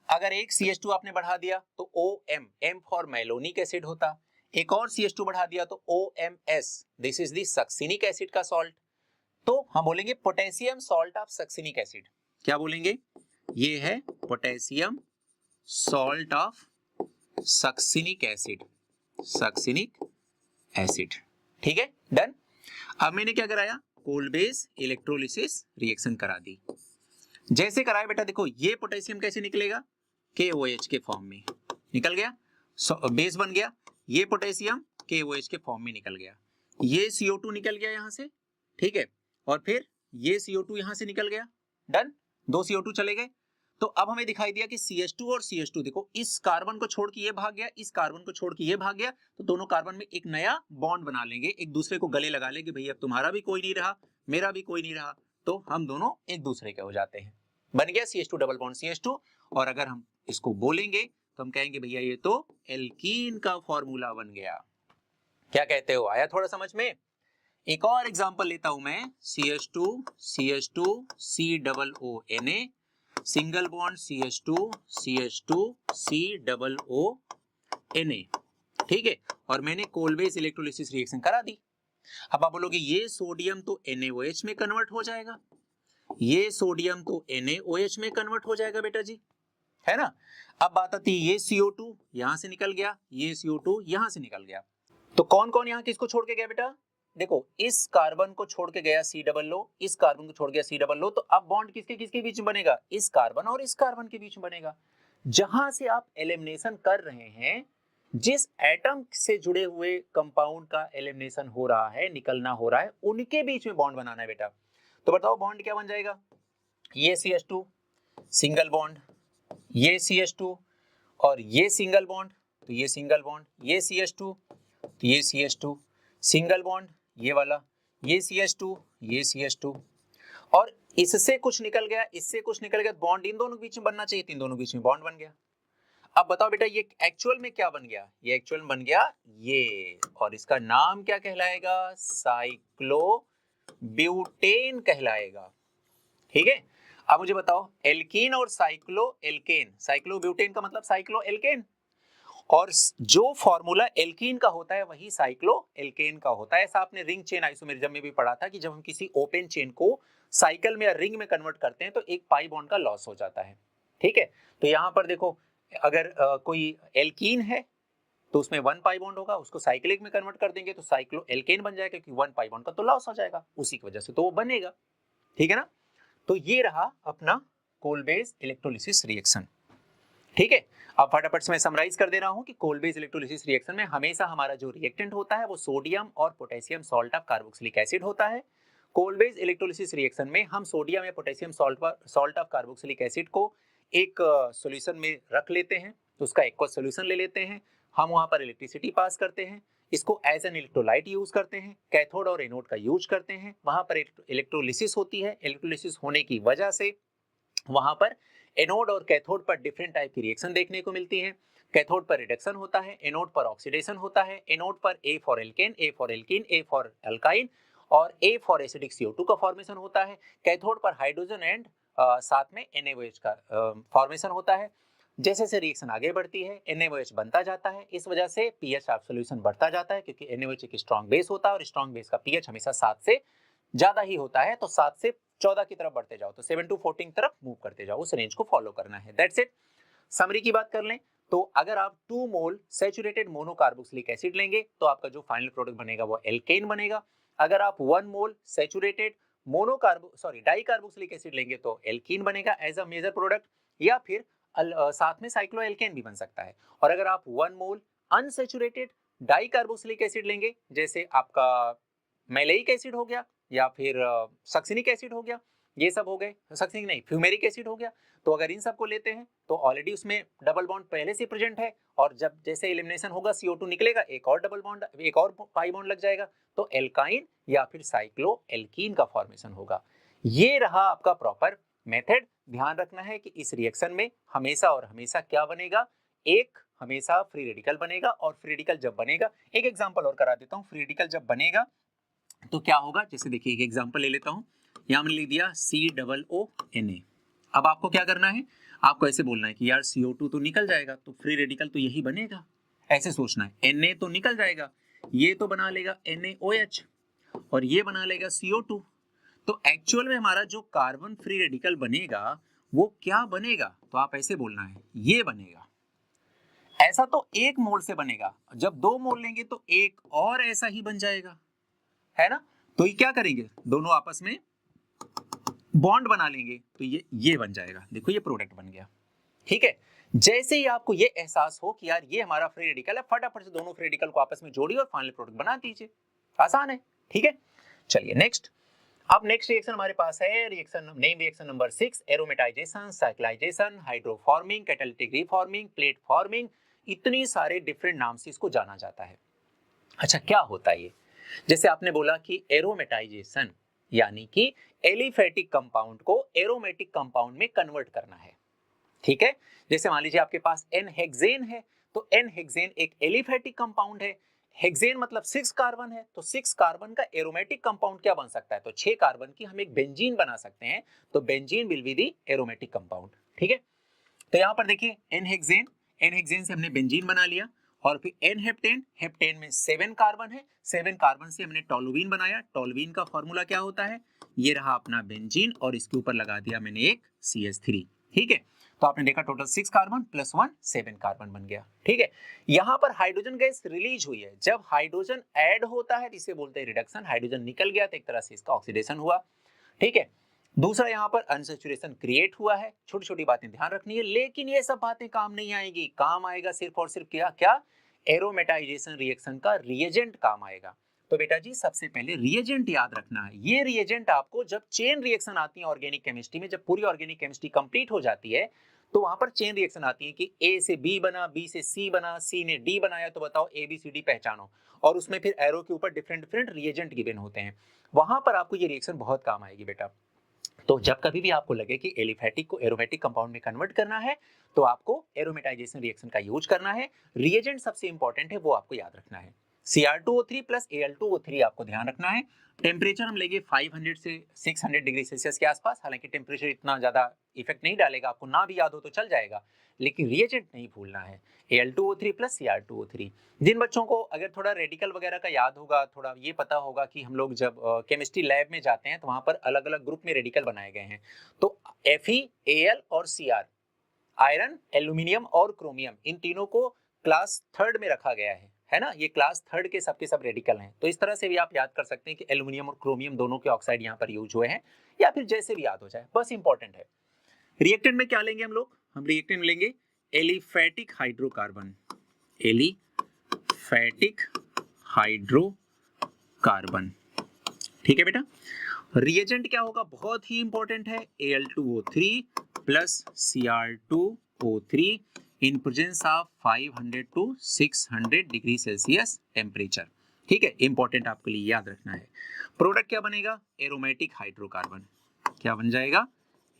अगर एक CH2 आपने बढ़ा दिया तो OM, M for malonic acid होता, एक और CH2 बढ़ा दिया तो OMS, this is the succinic acid का सॉल्ट। तो हम बोलेंगे potassium salt of succinic acid. क्या बोलेंगे? ये है potassium salt of succinic acid, succinic acid. ठीक है, डन। अब मैंने क्या कराया? कोल-बेस इलेक्ट्रोलिसिस रिएक्शन करा दी। जैसे कराया बेटा, देखो ये पोटेशियम कैसे निकलेगा? KOH के फॉर्म में निकल गया, बेस बन गया। ये पोटेशियम KOH के फॉर्म में निकल गया, ये CO2 निकल गया यहां से, ठीक है, और फिर ये CO2 यहां से निकल गया, डन। 2 CO2 चले गए। तो अब हमें दिखाई दिया कि CH2 और CH2 देखो, इस कार्बन को छोड़ के ये भाग गया, इस कार्बन को छोड़ के ये भाग गया, तो दोनों कार्बन में एक नया बॉन्ड बना लेंगे, एक दूसरे को गले लगा लेंगे, भैया अब तुम्हारा भी कोई नहीं रहा, मेरा भी कोई नहीं रहा, तो हम दोनों एक दूसरे के हो जाते हैं। बन गया CH2 डबल बॉन्ड CH2। और अगर हम इसको बोलेंगे तो हम कहेंगे भैया ये तो एल्कीन का फॉर्मूला बन गया। क्या कहते हो, आया थोड़ा समझ में? एक और एग्जांपल लेता हूं मैं, CH2 CH2 COONA single bond CH2 CH2 COONA, ठीक है, और मैंने कोल-बेस इलेक्ट्रोलिसिस रिएक्शन करा दी। अब आप बोलोगे ये सोडियम तो NaOH में कन्वर्ट हो जाएगा, ये सोडियम तो NaOH में कन्वर्ट हो जाएगा बेटा जी, है ना। अब बात आती है ये CO2 यहां से निकल गया, ये CO2 यहां से निकल गया, तो कौन कौन यहां किसको छोड़ के गया बेटा? देखो, इस कार्बन को छोड़ के गया COO, इस कार्बन को छोड़ गया COO, तो अब बॉन्ड किसके किसके बीच में बनेगा? इस कार्बन और इस कार्बन के बीच में बनेगा। जहां से आप एलिमिनेशन कर रहे हैं, जिस एटम से जुड़े हुए कंपाउंड का एलिमिनेशन हो रहा है, निकलना हो रहा है, उनके बीच में बॉन्ड बनाना है बेटा। तो बताओ बॉन्ड क्या बन जाएगा? ये CH2 सिंगल बॉन्ड, ये CH2 और ये सिंगल बॉन्ड, तो ये सिंगल बॉन्ड, ये CH2 तो ये CH2 सिंगल बॉन्ड, ये वाला, ये CH2 ये CH2, और इससे कुछ निकल गया, इससे कुछ निकल गया, बॉन्ड इन दोनों के बीच में बनना चाहिए, तीन दोनों के बीच में बॉन्ड बन गया। अब बताओ बेटा ये एक्चुअल में क्या बन गया? ये एक्चुअल में बन गया ये, और इसका नाम क्या कहलाएगा? साइक्लोब्यूटेन कहलाएगा। ठीक है, अब मुझे बताओ एल्कीन और साइक्लोएल्केन, साइक्लोब्यूटेन का मतलब साइक्लोएल्केन, और जो फॉर्मूला एल्कीन का होता है वही साइक्लोएल्केन का होता है। ऐसा आपने रिंग चेन आइसोमेरिज्म में भी पढ़ा था कि जब हम किसी ओपन चेन को साइकिल में या रिंग में कन्वर्ट करते हैं तो एक पाई बॉन्ड का लॉस हो जाता है। ठीक है, तो यहां पर देखो, अगर कोई एल्कीन है तो उसमें 1 पाई बॉन्ड होगा, उसको साइक्लिक में कन्वर्ट कर देंगे तो साइक्लोएल्केन बन जाएगा, क्योंकि 1 पाई बॉन्ड का तो लॉस हो जाएगा, उसी की वजह से तो वो बनेगा। ठीक है ना, तो ये रहा अपना कोल-बेस इलेक्ट्रोलिसिस रिएक्शन। ठीक है, अब फटाफट से मैं समराइज कर दे रहा हूं कि कोल-बेस इलेक्ट्रोलिसिस रिएक्शन में हमेशा हमारा जो रिएक्टेंट होता है वो सोडियम और potassium salt of carboxylic acid होता है। कोल-बेस इलेक्ट्रोलिसिस रिएक्शन में हम सोडियम या potassium salt of carboxylic acid को एक सॉल्यूशन में रख लेते हैं, तो उसका एक्वस सॉल्यूशन ले लेते हैं, हम वहां पर इलेक्ट्रिसिटी पास करते हैं, इसको एज एन इलेक्ट्रोलाइट यूज करते हैं, कैथोड और एनोड का यूज करते हैं, वहां पर इलेक्ट्रोलिसिस होती है। इलेक्ट्रोलिसिस होने की वजह से वहां पर एनोड और कैथोड पर डिफरेंट टाइप की रिएक्शन देखने को मिलती है। कैथोड पर रिडक्शन होता है, एनोड पर ऑक्सीडेशन होता है। एनोड पर A for alkane, A for alkene, A for alkyne और ए फॉर एसिडिक CO2 का फॉर्मेशन होता है। कैथोड पर हाइड्रोजन एंड साथ में NaOH का फॉर्मेशन होता है। जैसे जैसे रिएक्शन आगे बढ़ती है NaOH बनता जाता है, इस वजह से पीएच ऑफ सॉल्यूशन बढ़ता जाता है, क्योंकि NaOH एक स्ट्रॉन्ग बेस होता है और स्ट्रॉन्ग बेस का पीएच हमेशा 7 से ज्यादा ही होता है। तो 7 से 14 की तरफ बढ़ते जाओ, तो 7 to 14 की तरफ मूव करते जाओ, उस रेंज को फॉलो करना है। That's it. समरी की बात कर लें तो अगर आप 2 मोल सैचुरेटेड मोनोकार्बोक्सिलिक एसिड लेंगे तो आपका जो फाइनल प्रोडक्ट बनेगा वो एल्केन बनेगा। अगर आप 1 मोल सैचुरेटेड डाइकार्बोक्सिलिक एसिड लेंगे तो एल्कीन बनेगा एज अ मेजर प्रोडक्ट, या फिर साथ में साइक्लोएल्केन भी बन सकता है। और अगर आप 1 मोल अनसैचुरेटेड डाइकार्बोक्सिलिक एसिड लेंगे, जैसे आपका मैलेइक एसिड हो गया या फिर सक्सिनिक एसिड हो गया, ये सब हो गए, सक्सिनिक नहीं फ्यूमेरिक एसिड हो गया, तो अगर इन सबको लेते हैं तो ऑलरेडी उसमें डबल बॉन्ड पहले से प्रेजेंट है, और जब जैसे एलिमिनेशन होगा CO2 निकलेगा, एक और डबल बॉन्ड, एक और पाई बॉन्ड लग जाएगा, तो एल्काइन या फिर साइक्लो एल्कीन का फॉर्मेशन होगा। ये रहा आपका प्रॉपर मेथड। ध्यान रखना है कि इस रिएक्शन में हमेशा और हमेशा क्या बनेगा, एक हमेशा फ्री रेडिकल बनेगा, और फ्री रेडिकल जब बनेगा, एक एग्जांपल और करा देता हूं, फ्री रेडिकल जब बनेगा तो क्या होगा, जैसे देखिए एक एग्जांपल ले लेता हूं, यहां मैंने लिख दिया COONA। अब आपको क्या करना है, आपको ऐसे बोलना है कि यार CO2 तो निकल जाएगा, तो फ्री रेडिकल तो यही बनेगा, ऐसे सोचना है। Na तो निकल जाएगा, ये तो बना लेगा NaOH और ये बना लेगा CO2। तो एक्चुअल में हमारा जो कार्बन फ्री रेडिकल बनेगा वो क्या बनेगा, तो आप ऐसे बोलना है ये बनेगा। ऐसा तो 1 मोल से बनेगा, जब 2 मोल लेंगे तो एक और ऐसा ही बन जाएगा, है ना। तो ये क्या करेंगे, दोनों आपस में बॉन्ड बना लेंगे, तो ये बन जाएगा। देखो ये प्रोडक्ट बन गया, ठीक है। जैसे ही आपको ये एहसास हो कि यार ये हमारा फ्री रेडिकल है, फटाफट से दोनों फ्री रेडिकल को आपस में जोड़िए और फाइनल प्रोडक्ट बना दीजिए। आसान है, ठीक है। चलिए नेक्स्ट। अब नेक्स्ट रिएक्शन हमारे पास है reaction number 6, aromatization, cyclization, hydroforming, catalytic reforming, platforming. इतनी सारे डिफरेंट नाम से इसको जाना जाता है। अच्छा क्या होता है ये, जैसे आपने बोला कि एरोमेटाइजेशन यानी कि एलिफेटिक कंपाउंड को एरोमेटिक कंपाउंड में कन्वर्ट करना है, ठीक है। जैसे मान लीजिए आपके पास N-हेक्सेन है, तो N-हेक्सेन एक एलिफेटिक कंपाउंड है। हेक्सेन मतलब 6 कार्बन है, तो 6 कार्बन का एरोमेटिक कंपाउंड क्या बन सकता है, तो 6 कार्बन की हम एक बेंजीन बना सकते हैं, तो benzene will be the aromatic compound, ठीक है। तो यहां पर देखिए N-हेक्सेन से हमने बेंजीन बना लिया, और फिर N-हेप्टेन, हेप्टेन में 7 कार्बन है, 7 कार्बन से हमने टोलुइन बनाया। टोलुइन का फॉर्मूला क्या होता है, ये रहा अपना बेंजीन, और इसके ऊपर लगा दिया मैंने एक CH3, ठीक है। तो आपने देखा टोटल 6 कार्बन प्लस 1 7 कार्बन बन गया, ठीक है। यहां पर हाइड्रोजन गैस रिलीज हुई है, जब हाइड्रोजन ऐड होता है इसे बोलते हैं रिडक्शन, हाइड्रोजन निकल गया तो एक तरह से इसका ऑक्सीडेशन हुआ, ठीक है। दूसरा यहाँ पर अनसैचुरेशन क्रिएट हुआ है। छोटी छोटी बातें ध्यान रखनी है, लेकिन ये सब बातें काम नहीं आएगी, काम आएगा सिर्फ और सिर्फ क्या क्या, एरोमेटाइजेशन रिएक्शन का रिएजेंट काम आएगा। तो बेटा जी सबसे पहले रिएजेंट याद रखना है। ये रिएजेंट आपको जब चेन रिएक्शन आती है ऑर्गेनिक केमिस्ट्री में, जब पूरी ऑर्गेनिक केमिस्ट्री कंप्लीट हो जाती है तो वहां पर चेन रिएक्शन आती है कि A से B बना, B से C बना, C ने D बनाया, तो बताओ ABCD पहचानो, और उसमें फिर एरो के ऊपर डिफरेंट डिफरेंट रिएजेंट गिवन होते हैं। वहां पर आपको ये रिएक्शन बहुत काम आएगी बेटा। तो जब कभी भी आपको लगे कि एलिफेटिक को एरोमेटिक कंपाउंड में कन्वर्ट करना है तो आपको एरोमेटाइजेशन रिएक्शन का यूज करना है। रिएजेंट सबसे इंपॉर्टेंट है, वो आपको याद रखना है। Cr2O3 प्लस Al2O3 आपको ध्यान रखना है। टेम्परेचर हम लेंगे 500 से 600 डिग्री सेल्सियस के आसपास। हालांकि टेम्परेचर इतना ज्यादा इफेक्ट नहीं डालेगा, आपको ना भी याद हो तो चल जाएगा, लेकिन रिएजेंट नहीं भूलना है। Al2O3 plus Cr2O3। जिन बच्चों को अगर थोड़ा रेडिकल वगैरह का याद होगा, थोड़ा ये पता होगा कि हम लोग जब केमिस्ट्री लैब में जाते हैं तो वहां पर अलग अलग ग्रुप में रेडिकल बनाए गए हैं। तो Fe, Al और Cr, आयरन, एल्यूमिनियम और क्रोमियम, इन तीनों को क्लास 3rd में रखा गया है ना। ये क्लास 3rd के सब रेडिकल हैं। तो इस तरह से भी आप याद कर सकते हैं कि एल्यूमिनियम और क्रोमियम दोनों के ऑक्साइड यहाँ पर यूज हुए हैं, या फिर जैसे भी याद हो जाए, बस इंपॉर्टेंट है। रिएक्टेंट में क्या लेंगे हम लोग, हम रिएक्टेंट में लेंगे एलिफेटिक हाइड्रोकार्बन, एलिफेटिक हाइड्रोकार्बन, ठीक है बेटा। रिएजेंट क्या होगा, बहुत ही इंपॉर्टेंट है, Al2O3 plus Cr2O3 in presence of 500 to 600 degree Celsius temperature, ठीक है। इंपॉर्टेंट आपके लिए याद रखना है। प्रोडक्ट क्या बनेगा, एरोमेटिक हाइड्रोकार्बन, क्या बन जाएगा,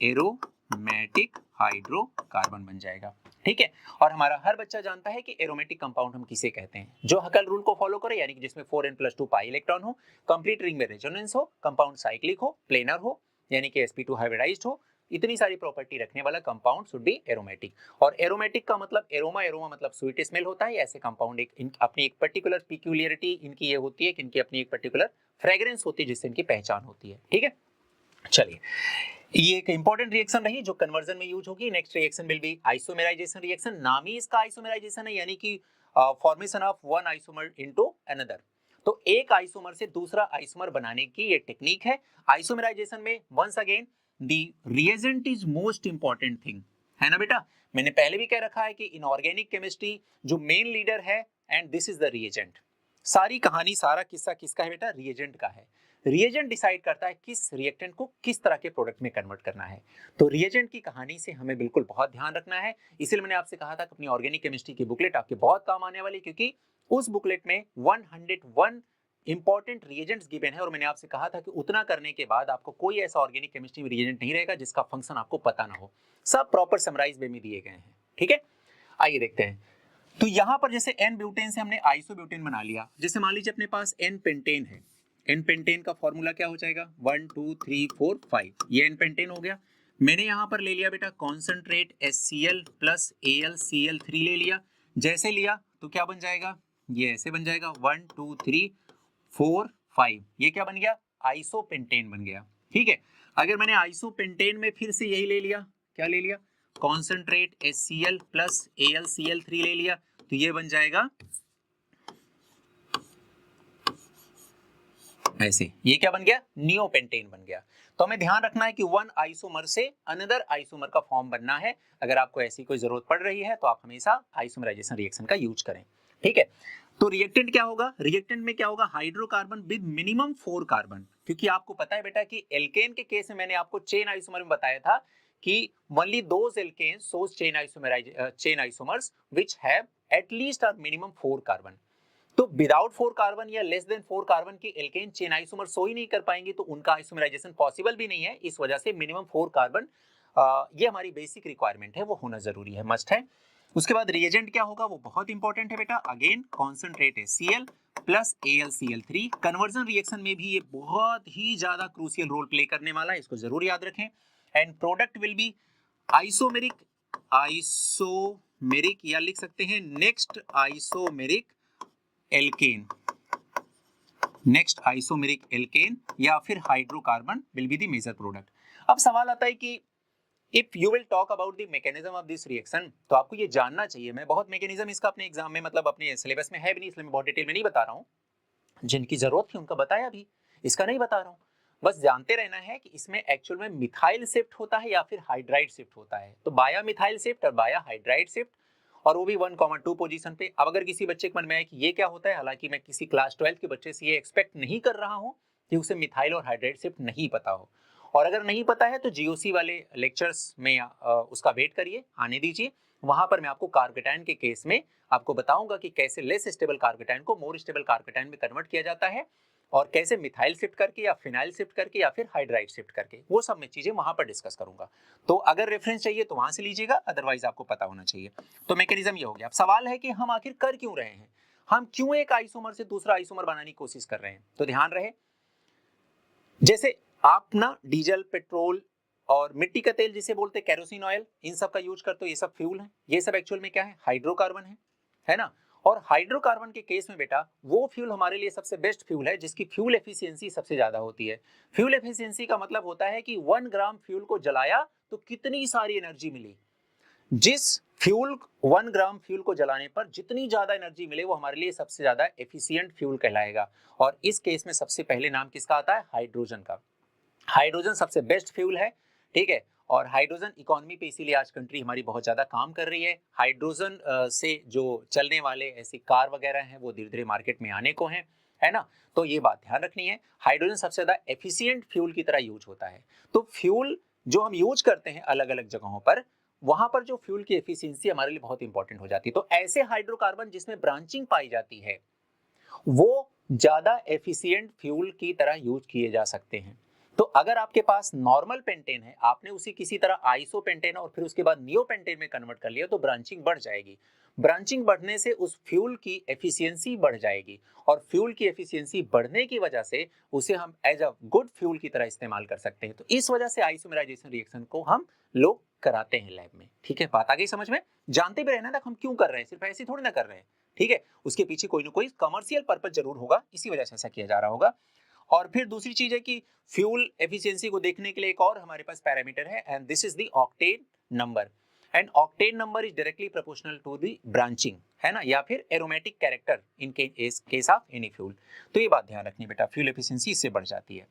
एरोमेटिक एरोमेटिक हाइड्रोकार्बन बन जाएगा। ठीक है, और हमारा हर बच्चा जानता है कि एरोमेटिक कंपाउंड हम किसे कहते हैं, जो हकल रूल को फॉलो करे, यानी कि जिसमें 4n+2 पाई इलेक्ट्रॉन हो, कंप्लीट रिंग में रेजोनेंस हो, कंपाउंड साइक्लिक हो, प्लेनर हो, यानी कि sp2 हाइब्रिडाइज्ड हो, इतनी सारी प्रॉपर्टी रखने वाला कंपाउंड शुड बी एरोमेटिक। और एरोमेटिक का मतलब एरोमा मतलब स्वीट स्मेल होता है। ऐसे कंपाउंड अपनी एक पर्टिकुलर पिक्यूलियरिटी इनकी ये होती है कि इनकी अपनी एक पर्टिकुलर फ्रेग्रेंस होती है जिससे इनकी पहचान होती है। ठीक है, चलिए, ये एक इंपॉर्टेंट रिएक्शन रही जो कन्वर्जन में यूज होगी। Next reaction will be isomerisation reaction. नाम ही इसका आइसोमेराइजेशन है, यानी कि formation of one isomer into another. तो एक आइसोमर से दूसरा आइसोमर बनाने की ये टेक्निक है। आइसोमेराइजेशन में once again the reagent is most important thing, है ना बेटा। मैंने पहले भी कह रखा है कि इनऑर्गेनिक केमिस्ट्री जो मेन लीडर है and this is the reagent. सारी कहानी सारा किस्सा किसका है बेटा, रिएजेंट का है। रिएजेंट डिसाइड करता है किस रिएक्टेंट को किस तरह के प्रोडक्ट में कन्वर्ट करना है। तो रिएजेंट की कहानी से हमें बिल्कुल बहुत ध्यान रखना है। इसीलिए मैंने आपसे कहा था कि अपनी ऑर्गेनिक केमिस्ट्री की बुकलेट आपके बहुत काम आने वाली, क्योंकि उस बुकलेट में 101 इंपॉर्टेंट रिएजेंट्स गिवन है। और मैंने आपसे कहा था कि उतना करने के बाद आपको कोई ऐसा ऑर्गेनिक केमिस्ट्री में रिएजेंट नहीं रहेगा जिसका फंक्शन आपको पता ना हो। सब प्रॉपर समराइज वे में दिए गए हैं। ठीक है, आइए देखते हैं। तो यहां पर जैसे एन ब्यूटेन से हमने आइसोब्यूटेन बना लिया। जैसे मान लीजिए अपने पास एन पेंटेन है, एन पेंटेन का फॉर्मूला क्या हो जाएगा, 1 2 3 4 5, ये एन पेंटेन हो गया। मैंने यहां पर ले लिया बेटा कॉन्सेंट्रेट HCl प्लस AlCl3 ले लिया। जैसे लिया तो क्या बन जाएगा, ये ऐसे बन जाएगा 1 2 3 4 5, ये क्या बन गया, आइसोपेंटेन बन गया। ठीक है, अगर मैंने आइसोपेंटेन में फिर से यही ले लिया, क्या ले लिया, कॉन्सेंट्रेट HCl प्लस AlCl3 ले लिया, तो ये बन जाएगा ऐसे, ये क्या बन गया, नियोपेंटेन बन गया। तो हमें ध्यान रखना है कि वन आइसोमर से अनदर आइसोमर का फॉर्म बनना है। अगर आपको ऐसी कोई जरूरत पड़ रही है तो आप हमेशा आइसोमराइजेशन रिएक्शन का यूज करें। ठीक है, तो रिएक्टेंट क्या होगा, रिएक्टेंट में क्या होगा, हाइड्रोकार्बन विद मिनिमम 4 कार्बन। क्योंकि आपको पता है बेटा कि एल्केन के केस में मैंने आपको चेन आइसोमर में बताया था कि only those alkanes shows chain isomers which have at least और मिनिमम 4 कार्बन। तो विदाउट 4 कार्बन या लेस देन 4 कार्बन की एल्केन चेन आइसोमर सो ही नहीं कर पाएंगे, तो उनका आइसोमराइजेशन पॉसिबल भी नहीं है। इस वजह से मिनिमम 4 कार्बन ये हमारी बेसिक रिक्वायरमेंट है, वो होना जरूरी है, मस्ट है। उसके बाद रिएजेंट क्या होगा, वो बहुत इंपॉर्टेंट है बेटा। Again concentrate HCl plus AlCl3। Conversion reaction में भी ये बहुत ही ज्यादा क्रूशियल रोल प्ले करने वाला है, इसको जरूर याद रखें। End product will be isomeric, isomeric या लिख सकते हैं next isomeric alkane, next isomeric alkane या फिर hydrocarbon will be the major product. अब सवाल आता है कि if you will talk about the mechanism of this reaction, तो आपको ये जानना चाहिए। मैं बहुत मैकेनिज्म इसका अपने एग्जाम में मतलब अपने सिलेबस में है भी नहीं, इसलिए मैं बहुत डिटेल में नहीं बता रहा हूँ। जिनकी जरूरत थी उनका बताया भी, इसका नहीं बता रहा हूँ। बस जानते रहना है कि इसमें एक्चुअल में मिथाइल शिफ्ट होता है या फिर हाइड्राइड शिफ्ट होता है। तो बाया मिथाइल शिफ्ट और बाया हाइड्राइड शिफ्ट, और वो भी 1,2 पोजीशन पे। अब अगर किसी बच्चे के मन में आए कि ये क्या होता है, हालांकि मैं किसी क्लास 12 के बच्चे से ये एक्सपेक्ट नहीं कर रहा हूँ कि उसे मिथाइल और हाइड्राइड शिफ्ट नहीं पता हो, और अगर नहीं पता है तो जीओसी वाले लेक्चर्स में उसका वेट करिए, आने दीजिए। वहां पर मैं आपको कार्बोकेटायन के केस में आपको बताऊंगा कि कैसे लेस स्टेबल कार्बोकेटायन को मोर स्टेबल कार्बोकेटायन में कन्वर्ट किया जाता है, और कैसे मिथाइल शिफ्ट करके या फिनाइल शिफ्ट करके या फिर हाइड्राइड शिफ्ट करके, वो सब मैं चीजें वहां पर डिस्कस करूंगा। तो अगर रेफरेंस चाहिए तो वहां से लीजिएगा, अदरवाइज आपको पता होना चाहिए। तो मैकेनिज्म ये हो गया। अब सवाल है कि हम आखिर कर क्यों रहे हैं, हम क्यों एक आइसोमर से दूसरा आइसोमर बनाने की कोशिश कर रहे हैं। तो ध्यान रहे, जैसे आप ना डीजल, पेट्रोल और मिट्टी का तेल जिसे बोलते हैं केरोसिन ऑयल, इन सब का यूज करते हो, ये सब फ्यूल है। ये सब एक्चुअल में क्या है, हाइड्रोकार्बन है ना। और हाइड्रोकार्बन के केस में बेटा वो फ्यूल हमारे लिए सबसे बेस्ट फ्यूल है जिसकी फ्यूल एफिशिएंसी सबसे ज्यादा होती है। फ्यूल एफिशिएंसी का मतलब होता है कि 1 ग्राम फ्यूल को जलाया तो कितनी सारी एनर्जी मिली। जिस फ्यूल 1 ग्राम फ्यूल को जलाने पर जितनी ज्यादा एनर्जी मिले वो हमारे लिए सबसे ज्यादा एफिशिएंट फ्यूल कहलाएगा। और इस केस में सबसे पहले नाम किसका आता है, हाइड्रोजन का। हाइड्रोजन सबसे बेस्ट फ्यूल है, ठीक है। और हाइड्रोजन इकोनॉमी पे इसीलिए आज कंट्री हमारी बहुत ज्यादा काम कर रही है। हाइड्रोजन से जो चलने वाले ऐसी कार वगैरह हैं वो धीरे धीरे मार्केट में आने को हैं, है ना। तो ये बात ध्यान रखनी है, हाइड्रोजन सबसे ज्यादा एफिशिएंट फ्यूल की तरह यूज होता है। तो फ्यूल जो हम यूज करते हैं अलग अलग जगहों पर, वहां पर जो फ्यूल की एफिशिएंसी हमारे लिए बहुत इंपॉर्टेंट हो जाती है। तो ऐसे हाइड्रोकार्बन जिसमें ब्रांचिंग पाई जाती है वो ज्यादा एफिशिएंट फ्यूल की तरह यूज किए जा सकते हैं। तो अगर आपके पास नॉर्मल पेंटेन है, आपने उसी किसी तरह आइसोपेंटेन और फिर उसके बाद नियोपेंटेन में कन्वर्ट कर लिया, तो ब्रांचिंग बढ़ जाएगी। ब्रांचिंग बढ़ने से उस फ्यूल की एफिशिएंसी बढ़ जाएगी और फ्यूल की एफिशिएंसी बढ़ने की वजह से उसे हम एज अ गुड फ्यूल की तरह इस्तेमाल कर सकते हैं। तो इस वजह से आइसोमेराइजेशन रिएक्शन को हम लोग कराते हैं लैब में। ठीक है, बात आ गई समझ में? जानते भी रहना था हम क्यों कर रहे हैं, सिर्फ ऐसे थोड़ी ना कर रहे हैं। ठीक है, उसके पीछे कोई ना कोई कमर्शियल पर्पस जरूर होगा, इसी वजह से ऐसा किया जा रहा होगा। और फिर दूसरी चीज है कि फ्यूल एफिशिएंसी को देखने के लिए एक और हमारे पास पैरामीटर है, and this is the octane number. And octane number is directly proportional to the branching, है ना, या फिर aromatic character in case of any fuel. तो ये बात ध्यान रखनी बेटा, फ्यूल एफिशिएंसी इससे बढ़ जाती है।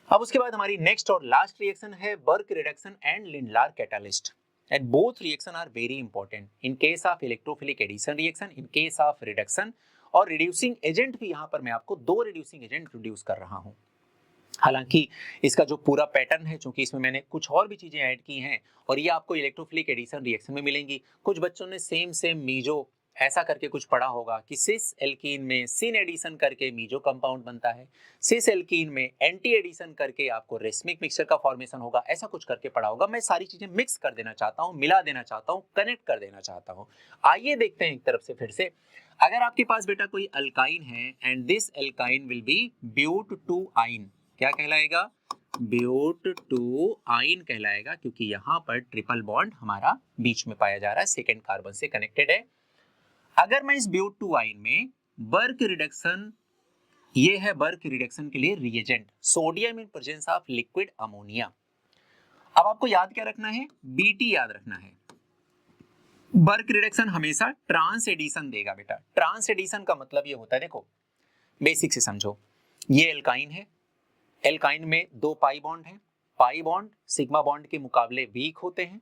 अब उसके बाद हमारी नेक्स्ट और लास्ट रिएक्शन है Birch reduction and Lindlar catalyst. And both reaction are very important in case of electrophilic addition reaction, in case of reduction. और रिड्यूसिंग एजेंट भी यहाँ पर मैं आपको 2 रिड्यूसिंग एजेंट इंट्रोड्यूस कर रहा हूँ। हालांकि इसका जो पूरा पैटर्न है, चूंकि इसमें मैंने कुछ और भी चीजें ऐड की हैं और ये आपको इलेक्ट्रोफिलिक एडिशन रिएक्शन में मिलेंगी। कुछ बच्चों ने सेम मीजो ऐसा करके कुछ पढ़ा होगा कि सिस एल्कीन में सिन एडिशन करके मीजो कंपाउंड बनता है, सिस एल्कीन में एंटी एडिशन करके आपको रेसमिक मिक्सचर का फॉर्मेशन होगा, ऐसा कुछ करके पढ़ा होगा। मैं सारी चीजें मिक्स कर देना चाहता हूँ, मिला देना चाहता हूँ, कनेक्ट कर देना चाहता हूँ। आइए देखते हैं एक तरफ से फिर से। अगर आपके पास बेटा कोई अल्काइन है and this alkyne will be but two yne, क्या कहलाएगा? ब्यूट टू आइन कहलाएगा, क्योंकि यहाँ पर ट्रिपल बॉन्ड हमारा बीच में पाया जा रहा है, सेकेंड कार्बन से कनेक्टेड है। अगर मैं इस ब्यूट टू आइन में बर्क रिडक्शन, ये है बर्क रिडक्शन के लिए reagent, sodium in presence of liquid ammonia. अब आपको याद क्या रखना है? बीटी याद रखना है। बर्क रिडक्शन हमेशा ट्रांस एडिशन देगा बेटा। ट्रांस एडिशन का मतलब ये होता है, देखो बेसिक से समझो, ये एल्काइन है, एल्काइन में 2 पाई बॉन्ड है, पाई बॉन्ड सिग्मा बॉन्ड के मुकाबले वीक होते हैं।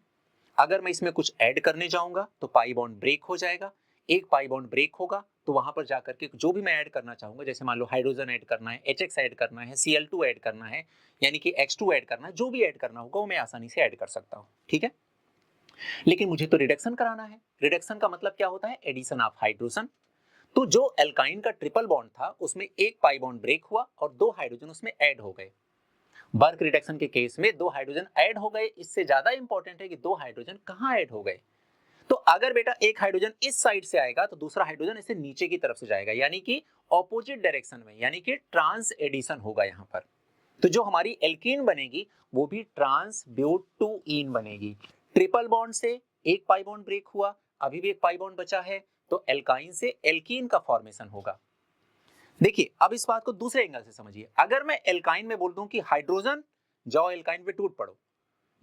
अगर मैं इसमें कुछ ऐड करने जाऊंगा तो पाई बॉन्ड ब्रेक हो जाएगा, एक पाई बॉन्ड ब्रेक होगा तो वहां पर जाकर के जो भी मैं ऐड करना चाहूंगा, जैसे मान लो हाइड्रोजन ऐड करना है, HX ऐड करना है, Cl2 ऐड करना है, यानी कि X2 ऐड करना है, जो भी ऐड करना होगा वो मैं आसानी से ऐड कर सकता हूँ। ठीक है, लेकिन मुझे तो रिडक्शन कराना है। रिडक्शन का मतलब क्या होता है? Addition of hydrogen. तो जो एल्काइन का ट्रिपल बॉन्ड था उसमें एक पाई बॉन्ड ब्रेक हुआ और 2 हाइड्रोजन उसमें ऐड हो गए। बर्क रिडक्शन के केस में 2 हाइड्रोजन ऐड हो गए। इससे ज्यादा इंपॉर्टेंट है कि 2 हाइड्रोजन कहां ऐड हो गए। तो अगर बेटा एक हाइड्रोजन इस साइड से आएगा तो दूसरा हाइड्रोजन इससे नीचे की तरफ से जाएगा, यानी कि ऑपोजिट डायरेक्शन में, यानी कि ट्रांस एडिशन होगा यहां पर। तो जो हमारी एल्कीन बनेगी वो भी ट्रांस ब्यूटूइन बनेगी। ट्रिपल बॉन्ड से एक पाई बॉन्ड ब्रेक हुआ, अभी भी एक पाई बॉन्ड बचा है, तो एल्काइन से एल्कीन का फॉर्मेशन होगा। देखिए अब इस बात को दूसरे एंगल से समझिए। अगर मैं एल्काइन में बोल दूं कि हाइड्रोजन जाओ एल्काइन पे टूट पड़ो,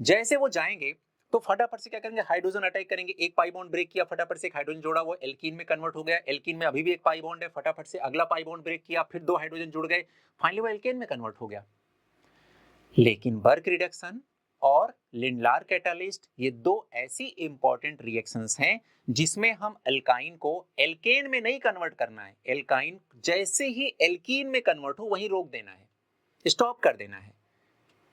जैसे वो जाएंगे तो फटाफट से क्या करेंगे? हाइड्रोजन अटैक करेंगे। एक पाई बॉन्ड ब्रेक किया, फटाफट से एक हाइड्रोजन जोड़ा, वो एल्कीन में कन्वर्ट हो गया। एल्कीन में अभी भी एक पाई बॉन्ड है, फटाफट से अगला पाई बॉन्ड ब्रेक किया, फिर 2 हाइड्रोजन जुड़ गए, फाइनली वो एल्केन में कन्वर्ट हो गया। लेकिन बर्क रिडक्शन और लिंडलार कैटालिस्ट ये 2 ऐसी इंपॉर्टेंट रिएक्शंस हैं जिसमें हम एल्काइन को एल्केन में नहीं कन्वर्ट करना है। एल्काइन जैसे ही एल्कीन में कन्वर्ट हो वहीं रोक देना है, स्टॉप कर देना है।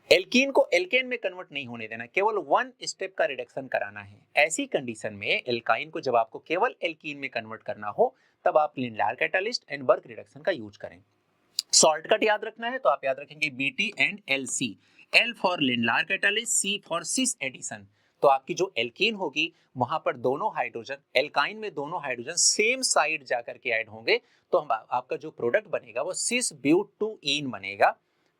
एल्कीन को एल्केन में कन्वर्ट नहीं होने देना, केवल 1 स्टेप का रिडक्शन कराना है। ऐसी कंडीशन में एल्काइन को जब आपको केवल एल्कीन में कन्वर्ट करना हो तब आप Lindlar catalyst and Birch reduction का यूज करें। शॉर्टकट याद रखना है तो आप याद रखेंगे BT and LC, L for Lindlar catalyst, C for cis addition. तो आपकी जो एल्कीन होगी वहां पर दोनों हाइड्रोजन, एल्काइन में दोनों हाइड्रोजन सेम साइड जाकर के ऐड होंगे, तो हम आपका जो प्रोडक्ट बनेगा वो सिस ब्यूटूइन बनेगा,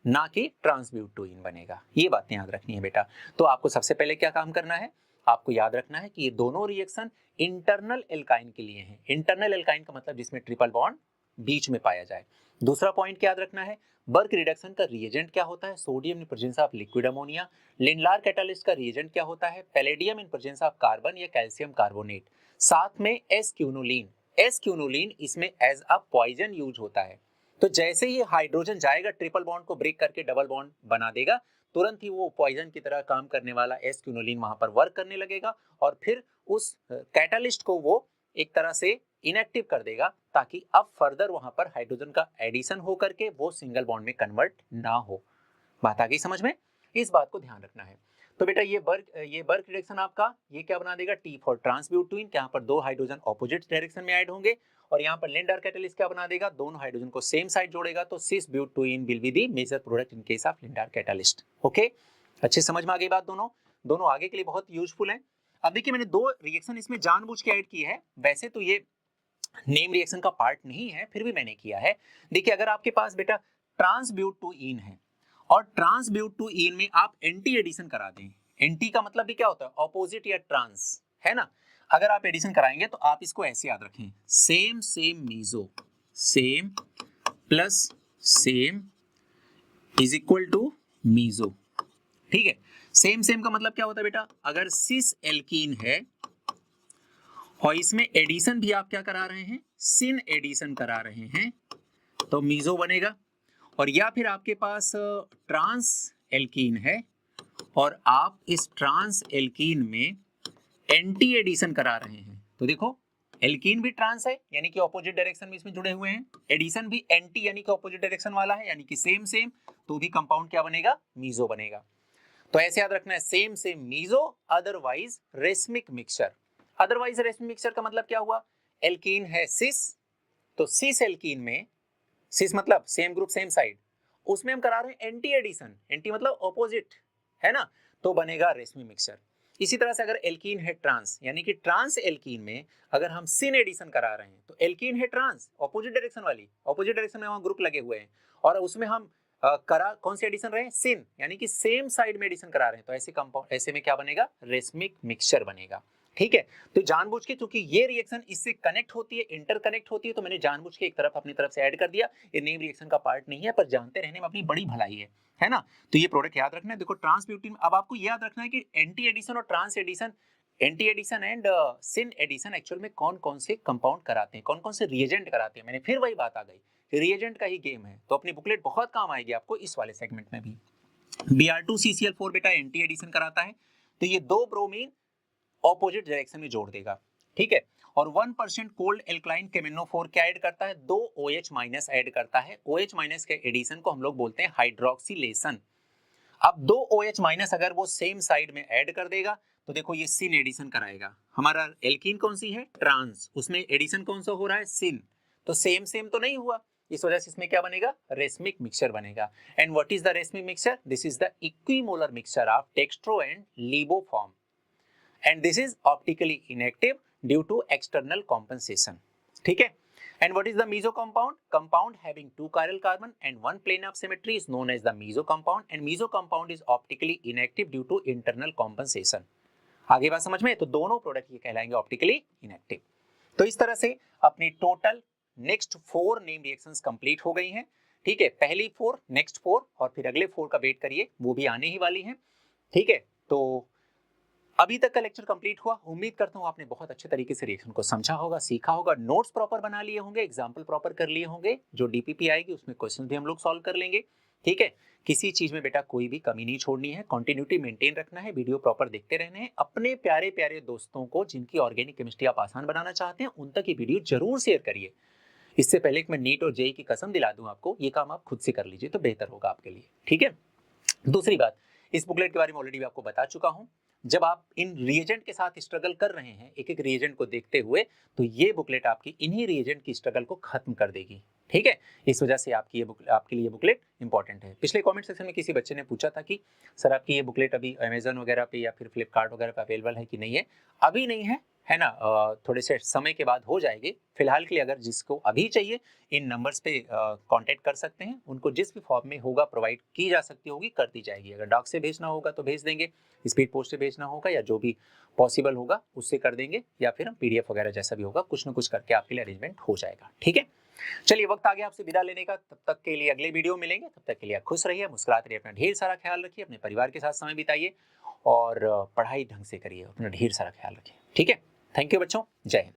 ना कि ट्रांस ब्यूटूइन बनेगा। ये बातें याद रखनी है बेटा। तो आपको सबसे पहले क्या काम करना है? आपको याद रखना है कि ये दोनों रिएक्शन इंटरनल एल्काइन के लिए हैं। इंटरनल एल्काइन का मतलब जिसमें ट्रिपल बॉन्ड बीच में पाया जाए। दूसरा पॉइंट याद रखना है, बर्क रिडक्शन का रिएजेंट क्या होता है? Sodium in presence of liquid ammonia. Lindlar catalyst का रिएजेंट क्या होता है? Palladium in presence of carbon या कैल्शियम कार्बोनेट। साथ में एस-क्यूनोलिन, एस-क्यूनोलिन इसमें एज अ पॉइजन यूज होता है। तो जैसे ही हाइड्रोजन जाएगा ट्रिपल बॉन्ड को ब्रेक करके डबल बॉन्ड बना देगा, तुरंत ही वो पॉइजन की तरह काम करने वाला एस-क्यूनोलिन वहां पर वर्क करने लगेगा और फिर उस कैटालिस्ट को वो एक तरह से इनएक्टिव कर देगा, ताकि अब फर्दर वहां पर हाइड्रोजन का एडिशन होकर के वो सिंगल बॉन्ड में कन्वर्ट ना हो। बात आ गई समझ में? इस बात को ध्यान रखना है। तो बेटा ये बर्क रिडक्शन आपका ये क्या बना देगा? T फॉर ट्रांस ब्यूटूइन, यहाँ पर 2 हाइड्रोजन ऑपोजिट डायरेक्शन में ऐड होंगे और यहाँ पर लिंडार कैटलिस्ट क्या बना देगा, दोनों हाइड्रोजन को सेम साइड जोड़ेगा, तो cis butyne will be the major product in case of Lindlar catalyst. Okay, अच्छे समझ में आ गई बात, दोनों आगे के लिए बहुत यूजफुल है। अब देखिए मैंने 2 रिएक्शन इसमें जानबूझ के ऐड की है, वैसे तो ये नेम रिएक्शन का पार्ट नहीं है, फिर भी मैंने किया है। देखिए अगर आपके पास बेटा ट्रांसब्यूटोइन है और ट्रांसब्यूटोइन में आप एंटी एडिशन करा दें, एंटी का मतलब भी क्या होता है, ऑपोजिट या ट्रांस, है ना। अगर आप एडिशन कराएंगे तो आप इसको ऐसे याद रखें, same same meso, same plus same is equal to meso, ठीक है। सेम सेम का मतलब क्या होता है बेटा, अगर सिस एल्कीन है और इसमें एडिशन भी आप क्या करा रहे हैं, सिन एडिशन करा रहे हैं, तो मीजो बनेगा। और या फिर आपके पास ट्रांस एल्कीन है और आप इस ट्रांस एल्कीन में एंटी एडिशन करा रहे हैं, तो देखो एल्कीन भी ट्रांस है यानी कि ऑपोजिट डायरेक्शन में इसमें जुड़े हुए हैं, एडिशन भी एंटी यानी कि ऑपोजिट डायरेक्शन वाला है यानी कि सेम सेम, तो भी कंपाउंड क्या बनेगा, मीजो बनेगा। तो ऐसे याद रखना है, same same meso, otherwise racemic mixture. Otherwise racemic mixture का मतलब क्या हुआ, एल्कीन है सिस, तो सिस एल्कीन में, सिस मतलब सेम ग्रुप सेम साइड, उसमें हम करा रहे हैं एंटी एडिशन, एंटी मतलब ऑपोजिट, है ना, तो बनेगा रेसमिक मिक्सचर। इसी तरह से अगर एल्कीन है ट्रांस यानी कि ट्रांस एल्कीन में अगर हम सिन एडिशन करा रहे हैं, तो एल्कीन है ट्रांस ऑपोजिट डायरेक्शन वाली, ऑपोजिट डायरेक्शन में वहां ग्रुप लगे हुए हैं और उसमें हम करा कौन सी एडिशन रहे, सिन यानी कि सेम साइड में एडिशन करा रहे हैं, तो ऐसे कंपाउंड, ऐसे में क्या बनेगा, रेसमिक मिक्सचर बनेगा, ठीक है। तो जानबूझ के क्योंकि ये रिएक्शन इससे कनेक्ट होती है, इंटरकनेक्ट होती है, तो मैंने जानबूझ के एक तरफ अपनी तरफ से ऐड कर दिया। ये नेम रिएक्शन का पार्ट नहीं है, पर जानते रहने में अपनी बड़ी भलाई है ना। तो ये प्रोडक्ट याद रखना है। देखो ट्रांसब्यूटिन, अब आपको ये याद रखना है कि एंटी एडिशन और trans addition, anti addition and syn addition actual में कौन कौन से कंपाउंड कराते हैं, कौन कौन से रिएजेंट कराते हैं। मैंने फिर वही बात आ गई, रिएजेंट का ही गेम है, तो अपनी बुकलेट बहुत काम आएगी आपको इस वाले सेगमेंट में भी। Br2CCl4 बेटा एंटी एडिशन कराता है, तो ये 2 ब्रोमीन ऑपोजिट डायरेक्शन में जोड़ देगा, ठीक है। और 1% कोल्ड एल्कलाइन KMnO4 क्या ऐड करता है, 2 OH- ऐड करता है। OH- के एडिशन को हम लोग बोलते हैं हाइड्रोक्सिलेशन। अब 2 OH- अगर वो सेम साइड में ऐड कर देगा, तो देखो ये सिन एडिशन कराएगा। हमारा एल्कीन कौन सी है, ट्रांस, उसमें एडिशन कौन सा हो रहा है, सिन, तो सेम सेम तो नहीं हुआ, इस वजह से इसमें क्या बनेगा, रेसमिक मिक्सचर बनेगा। And what is the racemic mixture, this is the equimolar mixture of dextro and levo form, and this is optically inactive due to external compensation, ठीक है। And what is the meso compound, compound having 2 chiral carbon and 1 plane of symmetry is known as the meso compound, and meso compound is optically inactive due to internal compensation। आगे बात समझ में, तो दोनों product ये कहलाएंगे optically inactive. तो इस तरह से अपनी total next 4 name reactions complete हो गई हैं, ठीक है। पहली 4, नेक्स्ट 4 और फिर अगले 4 का वेट करिए, वो भी आने ही वाली हैं, ठीक है। तो अभी तक का लेक्चर कंप्लीट हुआ, उम्मीद करता हूँ आपने बहुत अच्छे तरीके से रिएक्शन को समझा होगा, सीखा होगा, नोट्स प्रॉपर बना लिए होंगे, एग्जाम्पल प्रॉपर कर लिए होंगे, जो डीपीपी आएगी उसमें क्वेश्चन भी हम लोग सॉल्व कर लेंगे, ठीक है। किसी चीज में बेटा कोई भी कमी नहीं छोड़नी है, कंटिन्यूटी मेंटेन रखना है, वीडियो प्रॉपर देखते रहने हैं। अपने प्यारे प्यारे दोस्तों को जिनकी ऑर्गेनिक केमिस्ट्री आप आसान बनाना चाहते हैं, उन तक ये वीडियो जरूर शेयर करिए। इससे पहले कि मैं नीट और जेई की कसम दिला दूं आपको, ये काम आप खुद से कर लीजिए तो बेहतर होगा आपके लिए, ठीक है। दूसरी बात, इस बुकलेट के बारे में ऑलरेडी आपको बता चुका हूं। जब आप इन रिएजेंट के साथ स्ट्रगल कर रहे हैं, एक एक रिएजेंट को देखते हुए, तो ये बुकलेट आपकी इन्हीं रिएजेंट की स्ट्रगल को खत्म कर देगी, ठीक है। इस वजह से आपके लिए ये बुकलेट इंपॉर्टेंट है। पिछले कमेंट सेक्शन में किसी बच्चे ने पूछा था कि सर आपकी ये बुकलेट अभी अमेजन वगैरह पे या फिर फ्लिपकार्ट वगैरह पे अवेलेबल है कि नहीं है। अभी नहीं है ना, थोड़े से समय के बाद हो जाएगी। फिलहाल के लिए अगर जिसको अभी चाहिए, इन नंबर्स पे कांटेक्ट कर सकते हैं, उनको जिस भी फॉर्म में होगा प्रोवाइड की जा सकती होगी, कर दी जाएगी। अगर डाक से भेजना होगा तो भेज देंगे, स्पीड पोस्ट से भेजना होगा, या जो भी पॉसिबल होगा उससे कर देंगे, या फिर हम PDF वगैरह जैसा भी होगा कुछ ना कुछ करके आपके लिए अरेंजमेंट हो जाएगा, ठीक है। चलिए वक्त आ गया आपसे विदा लेने का, तब तक के लिए अगले वीडियो मिलेंगे, तब तक के लिए खुश रहिए, मुस्कुराते रहिए, अपना ढेर सारा ख्याल रखिए, अपने परिवार के साथ समय बिताइए और पढ़ाई ढंग से करिए, अपना ढेर सारा ख्याल रखिए, ठीक है। थैंक यू बच्चों, जय हिंद।